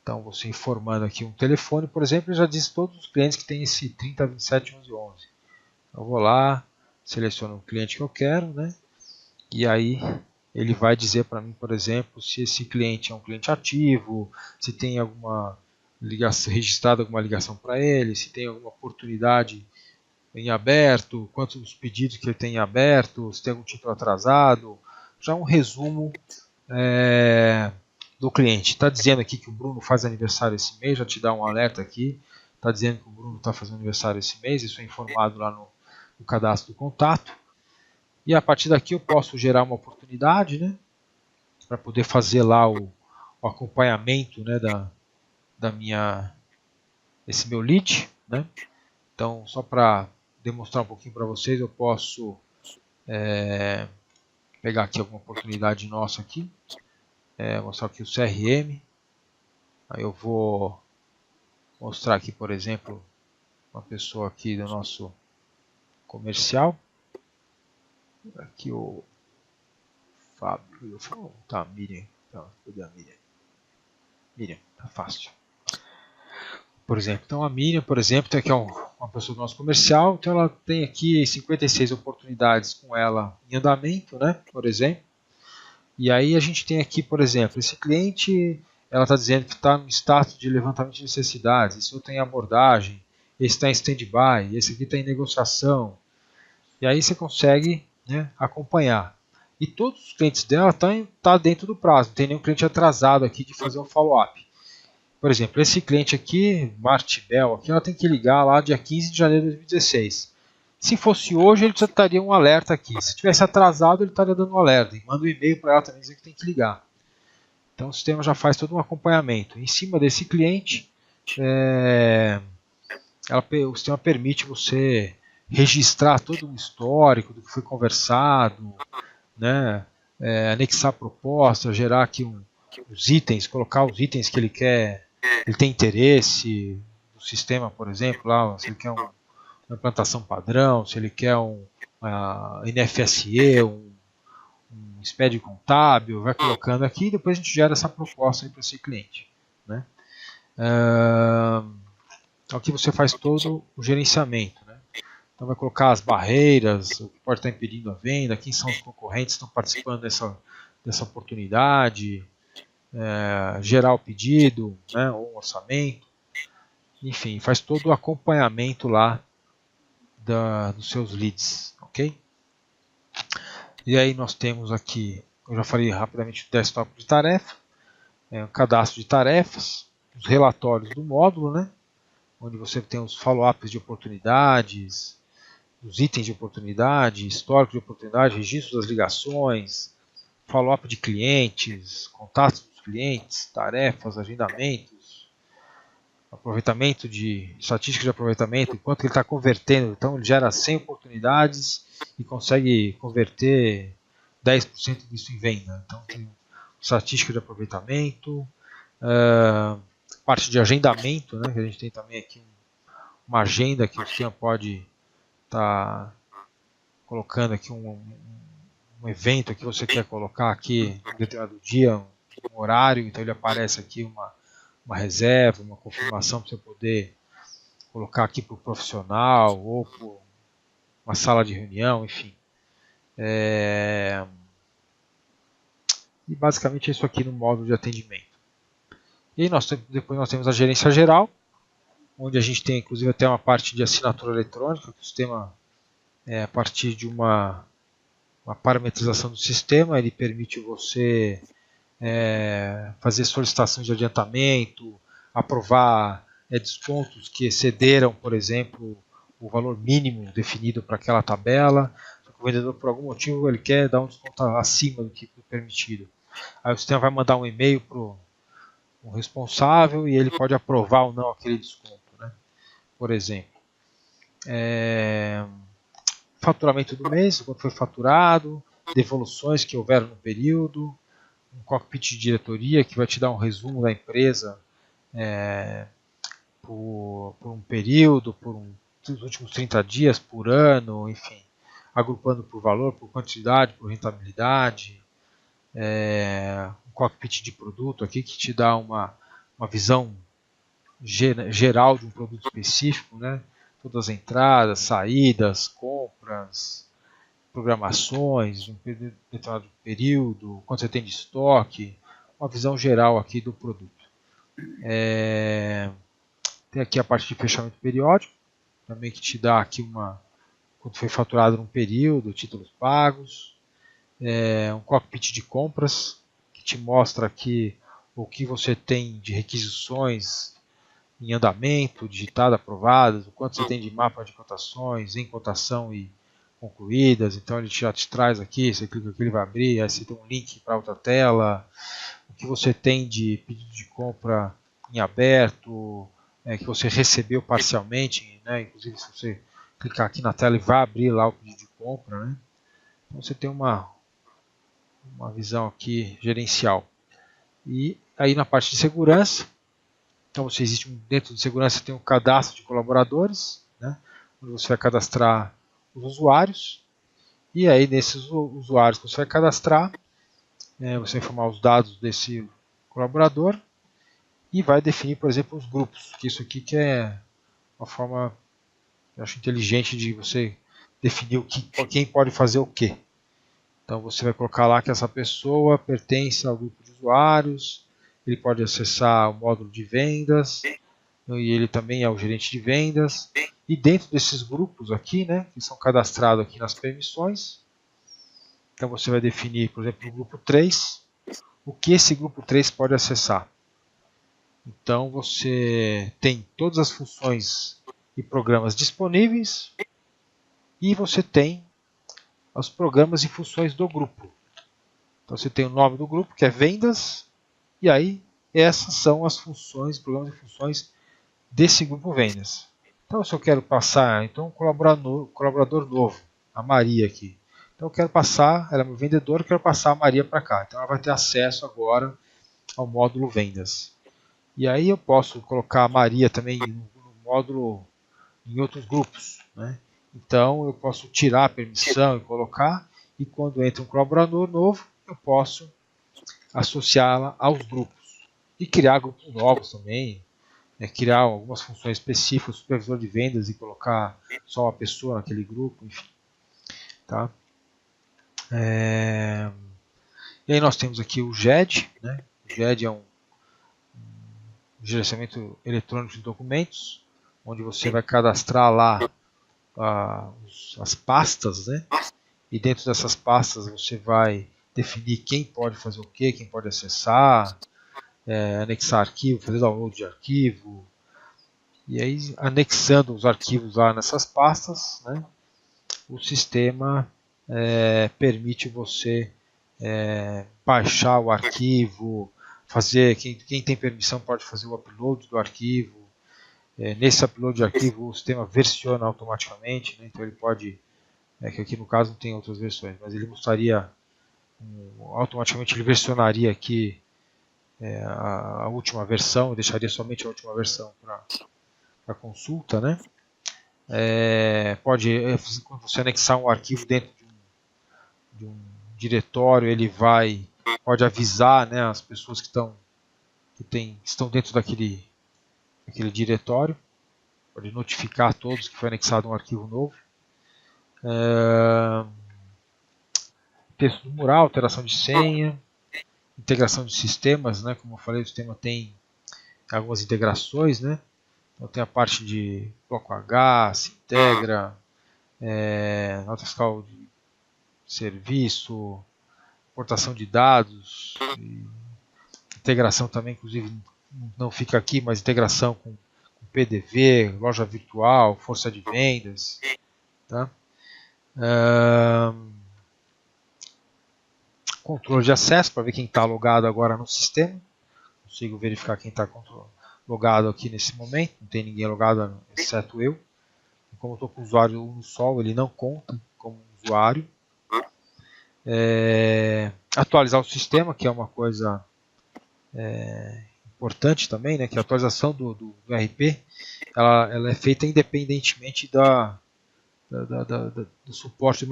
Então, você informando aqui um telefone, por exemplo, ele já diz todos os clientes que tem esse 30271111. Eu vou lá, seleciono o cliente que eu quero, né? E aí ele vai dizer para mim, por exemplo, se esse cliente é um cliente ativo, se tem alguma ligação, registrada alguma ligação para ele, se tem alguma oportunidade em aberto, quantos pedidos que ele tem em aberto, se tem algum título atrasado, já um resumo do cliente. Está dizendo aqui que o Bruno faz aniversário esse mês, já te dá um alerta aqui, está dizendo que o Bruno está fazendo aniversário esse mês, isso é informado lá no cadastro do contato. E a partir daqui eu posso gerar uma oportunidade, né, para poder fazer lá o acompanhamento, né, esse meu lead, né. Então, só para demonstrar um pouquinho para vocês, eu posso pegar aqui alguma oportunidade nossa aqui, mostrar aqui o CRM. Aí eu vou mostrar aqui, por exemplo, uma pessoa aqui do nosso comercial. Aqui o Fábio, tá, Miriam, tá, cadê a Miriam? Miriam, tá fácil. Por exemplo, então a Miriam, por exemplo, tem aqui uma pessoa do nosso comercial, então ela tem aqui 56 oportunidades com ela em andamento, né, por exemplo. E aí a gente tem aqui, por exemplo, esse cliente, ela está dizendo que está no status de levantamento de necessidades, esse outro tem abordagem, esse está em stand-by, esse aqui está em negociação. E aí você consegue, né, acompanhar. E todos os clientes dela tá dentro do prazo, não tem nenhum cliente atrasado aqui de fazer um follow-up. Por exemplo, esse cliente aqui, Martibel, aqui, ela tem que ligar lá dia 15 de janeiro de 2016. Se fosse hoje, ele já estaria um alerta aqui. Se tivesse atrasado, ele estaria dando um alerta. E manda um e-mail para ela também dizer que tem que ligar. Então o sistema já faz todo um acompanhamento. Em cima desse cliente, o sistema permite você registrar todo o histórico do que foi conversado, né? Anexar propostas, gerar aqui os itens, colocar os itens que ele quer, ele tem interesse no sistema, por exemplo, lá, se ele quer uma implantação padrão, se ele quer uma NFSE, um SPED contábil, vai colocando aqui e depois a gente gera essa proposta para esse cliente, né? Aqui você faz todo o gerenciamento, né? Então vai colocar as barreiras, o que pode estar impedindo a venda, quem são os concorrentes que estão participando dessa oportunidade, gerar o pedido, né, ou o orçamento, enfim, faz todo o acompanhamento lá dos seus leads, ok? E aí nós temos aqui, eu já falei rapidamente, o desktop de tarefa, um cadastro de tarefas, os relatórios do módulo, né, onde você tem os follow-ups de oportunidades, os itens de oportunidade, histórico de oportunidade, registro das ligações, follow-up de clientes, contatos dos clientes, tarefas, agendamentos, aproveitamento de estatística de aproveitamento, enquanto ele está convertendo, então ele gera 100 oportunidades e consegue converter 10% disso em venda. Então tem estatística de aproveitamento, parte de agendamento, né, que a gente tem também aqui uma agenda que o sistema pode estar colocando aqui um evento que você quer colocar aqui em determinado dia, um horário, então ele aparece aqui uma reserva, uma confirmação para você poder colocar aqui para o profissional ou para uma sala de reunião, enfim. E basicamente é isso aqui no módulo de atendimento. E aí depois nós temos a gerência geral, onde a gente tem inclusive até uma parte de assinatura eletrônica, que o sistema, a partir de uma parametrização do sistema, ele permite você fazer solicitações de adiantamento, aprovar descontos que excederam, por exemplo, o valor mínimo definido para aquela tabela. O vendedor, por algum motivo, ele quer dar um desconto acima do que permitido. Aí o sistema vai mandar um e-mail para o responsável e ele pode aprovar ou não aquele desconto, né? Por exemplo. Faturamento do mês, quanto foi faturado, devoluções que houveram no período, um cockpit de diretoria que vai te dar um resumo da empresa por um período, dos últimos 30 dias, por ano, enfim, agrupando por valor, por quantidade, por rentabilidade, um cockpit de produto aqui que te dá uma visão geral de um produto específico, né? Todas as entradas, saídas, compras, programações, um determinado período, quanto você tem de estoque, uma visão geral aqui do produto. Tem aqui a parte de fechamento periódico, também que te dá aqui quanto foi faturado num período, títulos pagos, um cockpit de compras, que te mostra aqui o que você tem de requisições em andamento, digitado, aprovadas, o quanto você tem de mapa de cotações, em cotação e concluídas. Então ele já te traz aqui, você clica aqui, ele vai abrir, aí você tem um link para outra tela, o que você tem de pedido de compra em aberto, que você recebeu parcialmente, né? Inclusive se você clicar aqui na tela, ele vai abrir lá o pedido de compra, né? Então você tem uma visão aqui gerencial. E aí na parte de segurança, então você existe dentro de segurança tem um cadastro de colaboradores, né? Onde você vai cadastrar os usuários. E aí nesses usuários que você vai cadastrar, você vai informar os dados desse colaborador e vai definir, por exemplo, os grupos. Que isso aqui que é uma forma, eu acho, inteligente de você definir quem pode fazer o quê. Então você vai colocar lá que essa pessoa pertence ao grupo de usuários, ele pode acessar o módulo de vendas, e ele também é o gerente de vendas. E dentro desses grupos aqui, né, que são cadastrados aqui nas permissões, então você vai definir, por exemplo, no grupo 3, o que esse grupo 3 pode acessar. Então você tem todas as funções e programas disponíveis e você tem os programas e funções do grupo. Então você tem o nome do grupo, que é vendas, e aí essas são as funções, programas e funções desse grupo vendas. Então se eu quero passar um colaborador novo, a Maria aqui. Então eu quero passar, ela é meu vendedor, eu quero passar a Maria para cá. Então ela vai ter acesso agora ao módulo vendas. E aí eu posso colocar a Maria também no módulo em outros grupos, né? Então eu posso tirar a permissão e colocar, e quando entra um colaborador novo, eu posso associá-la aos grupos. E criar grupos novos também, criar algumas funções específicas, supervisor de vendas, e colocar só uma pessoa naquele grupo, enfim. Tá? E aí nós temos aqui o GED, né? O GED é um gerenciamento eletrônico de documentos, onde você vai cadastrar lá as pastas, né? E dentro dessas pastas você vai definir quem pode fazer o que, quem pode acessar, anexar arquivo, fazer download de arquivo, e aí anexando os arquivos lá nessas pastas, né? O sistema permite você baixar o arquivo, fazer, quem tem permissão pode fazer o upload do arquivo. Nesse upload de arquivo o sistema versiona automaticamente, né? Então ele pode, que aqui no caso não tem outras versões, mas ele mostraria automaticamente, ele versionaria aqui a última versão, deixaria somente a última versão para consulta, né? Quando você anexar um arquivo dentro de um diretório, ele pode avisar, né, as pessoas que estão dentro daquele diretório, pode notificar a todos que foi anexado um arquivo novo. Texto do mural, alteração de senha, integração de sistemas, né? Como eu falei, o sistema tem algumas integrações, né? Então tem a parte de bloco H, se integra, nota fiscal de serviço, importação de dados, integração também, inclusive não fica aqui, mas integração com PDV, loja virtual, força de vendas, tá? Controle de acesso para ver quem está logado agora no sistema. Consigo verificar quem está logado aqui nesse momento. Não tem ninguém logado exceto eu. Como eu estou com o usuário no sol, ele não conta como usuário. Atualizar o sistema, que é uma coisa importante também, né? Que a atualização do ERP ela é feita independentemente do suporte, de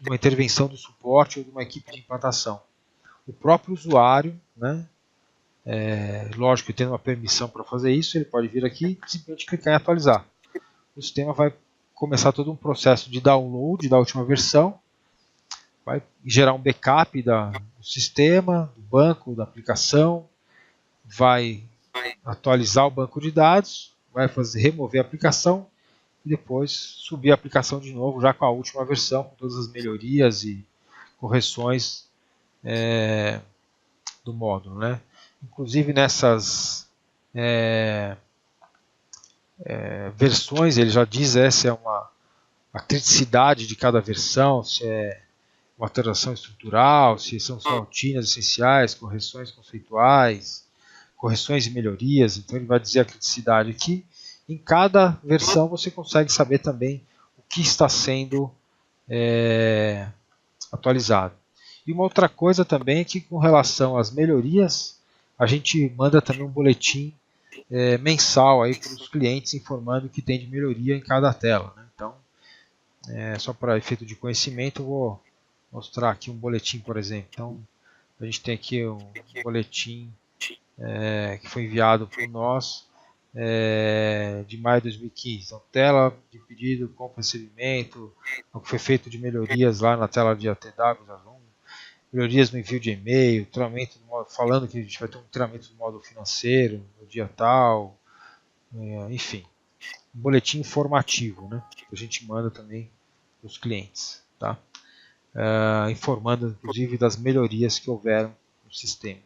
uma intervenção do suporte ou de uma equipe de implantação. O próprio usuário, né, lógico que tendo uma permissão para fazer isso, ele pode vir aqui e simplesmente clicar em atualizar. O sistema vai começar todo um processo de download da última versão, vai gerar um backup do sistema, do banco, da aplicação, vai atualizar o banco de dados, vai remover a aplicação, e depois subir a aplicação de novo, já com a última versão, com todas as melhorias e correções do módulo, né? Inclusive nessas versões, ele já diz se é a criticidade de cada versão, se é uma alteração estrutural, se são só rotinas essenciais, correções conceituais, correções e melhorias, então ele vai dizer a criticidade aqui. Em cada versão você consegue saber também o que está sendo atualizado. E uma outra coisa também é que com relação às melhorias, a gente manda também um boletim mensal aí para os clientes informando o que tem de melhoria em cada tela, né? Então, só para efeito de conhecimento, eu vou mostrar aqui um boletim, por exemplo. Então, a gente tem aqui um boletim que foi enviado por nós de maio de 2015. Então, tela de pedido, compra, recebimento, o que foi feito de melhorias lá na tela de ATW, melhorias no envio de e-mail, treinamento do modo, falando que a gente vai ter um treinamento do modo financeiro no dia tal, enfim, um boletim informativo, né, que a gente manda também para os clientes, tá? Informando inclusive das melhorias que houveram no sistema.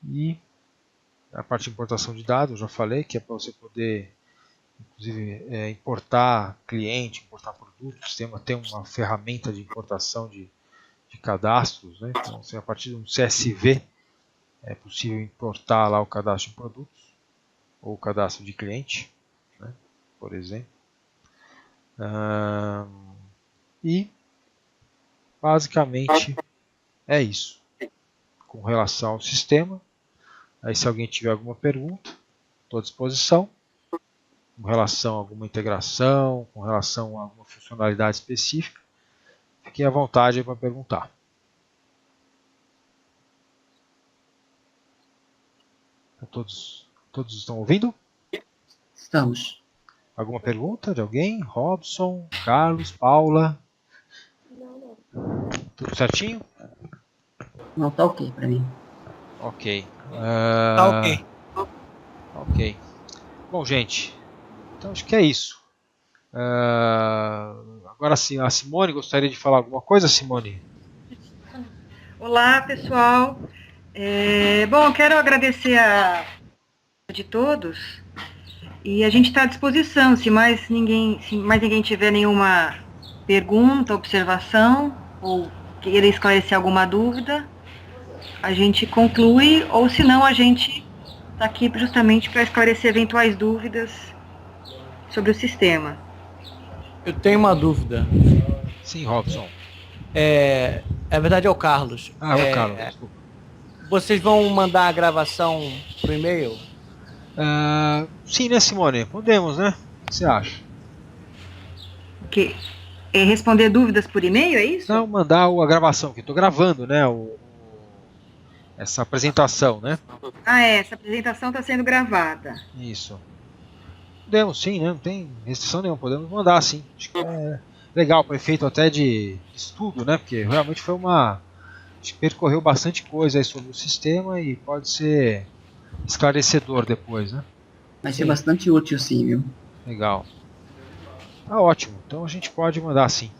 E a parte de importação de dados, eu já falei, que é para você poder inclusive importar cliente, importar produto. O sistema tem uma ferramenta de importação de cadastros, né? Então, a partir de um CSV é possível importar lá o cadastro de produtos ou o cadastro de cliente, né? Por exemplo. E basicamente é isso com relação ao sistema. Aí, se alguém tiver alguma pergunta, estou à disposição. Com relação a alguma integração, com relação a alguma funcionalidade específica, fiquem à vontade para perguntar. Todos estão ouvindo? Estamos. Alguma pergunta de alguém? Robson, Carlos, Paula? Tudo certinho? Não, tá ok para mim. Ok. Tá ok. Ok. Bom, gente, então acho que é isso. Agora sim, a Simone gostaria de falar alguma coisa, Simone? Olá, pessoal. Bom, quero agradecer a de todos e a gente está à disposição. Se mais ninguém tiver nenhuma pergunta, observação ou queira esclarecer alguma dúvida, a gente conclui, ou se não, a gente está aqui justamente para esclarecer eventuais dúvidas sobre o sistema. Eu tenho uma dúvida. Sim, Robson. É verdade, é o Carlos. É o Carlos, desculpa. Vocês vão mandar a gravação por e-mail? Sim, né, Simone? Podemos, né? O que você acha? Que responder dúvidas por e-mail, é isso? Não, mandar a gravação, que eu estou gravando, né? Essa apresentação, né? Essa apresentação está sendo gravada. Isso. Podemos sim, né? Não tem restrição nenhuma, podemos mandar sim. Acho que é legal para efeito até de estudo, né? Porque realmente foi a gente percorreu bastante coisa aí sobre o sistema e pode ser esclarecedor depois, né? Vai ser bastante útil, sim, viu? Legal. Tá ótimo, então a gente pode mandar sim.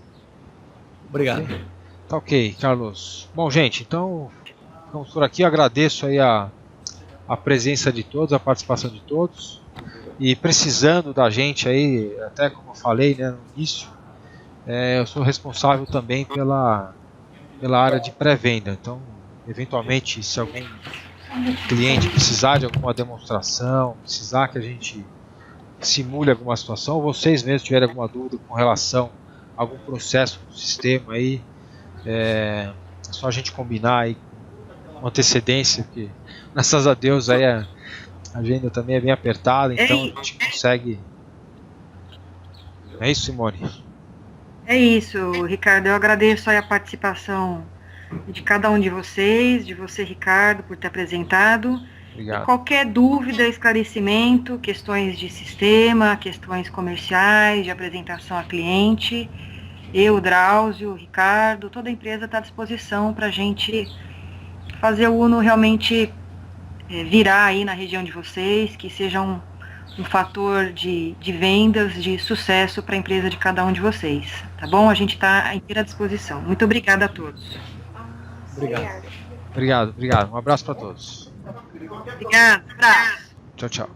Obrigado. Okay? Tá ok, Carlos. Bom, gente, então ficamos por aqui. Eu agradeço aí a presença de todos, a participação de todos. E precisando da gente aí, até como eu falei, né, no início, eu sou responsável também pela área de pré-venda. Então, eventualmente, se algum cliente precisar de alguma demonstração, precisar que a gente simule alguma situação, ou vocês mesmos tiverem alguma dúvida com relação a algum processo do sistema aí, é só a gente combinar aí com antecedência, porque graças a Deus aí a agenda também é bem apertada, então a gente consegue. É isso, Simone? É isso, Ricardo. Eu agradeço aí a participação de cada um de vocês, de você, Ricardo, por ter apresentado. Obrigado. E qualquer dúvida, esclarecimento, questões de sistema, questões comerciais, de apresentação a cliente, eu, Drauzio, Ricardo, toda a empresa está à disposição para a gente fazer o Uno realmente virar aí na região de vocês, que seja um fator de vendas, de sucesso para a empresa de cada um de vocês, tá bom? A gente está à inteira disposição. Muito obrigada a todos. Obrigado. Obrigado. Um abraço para todos. Obrigada, abraço. Tchau, tchau.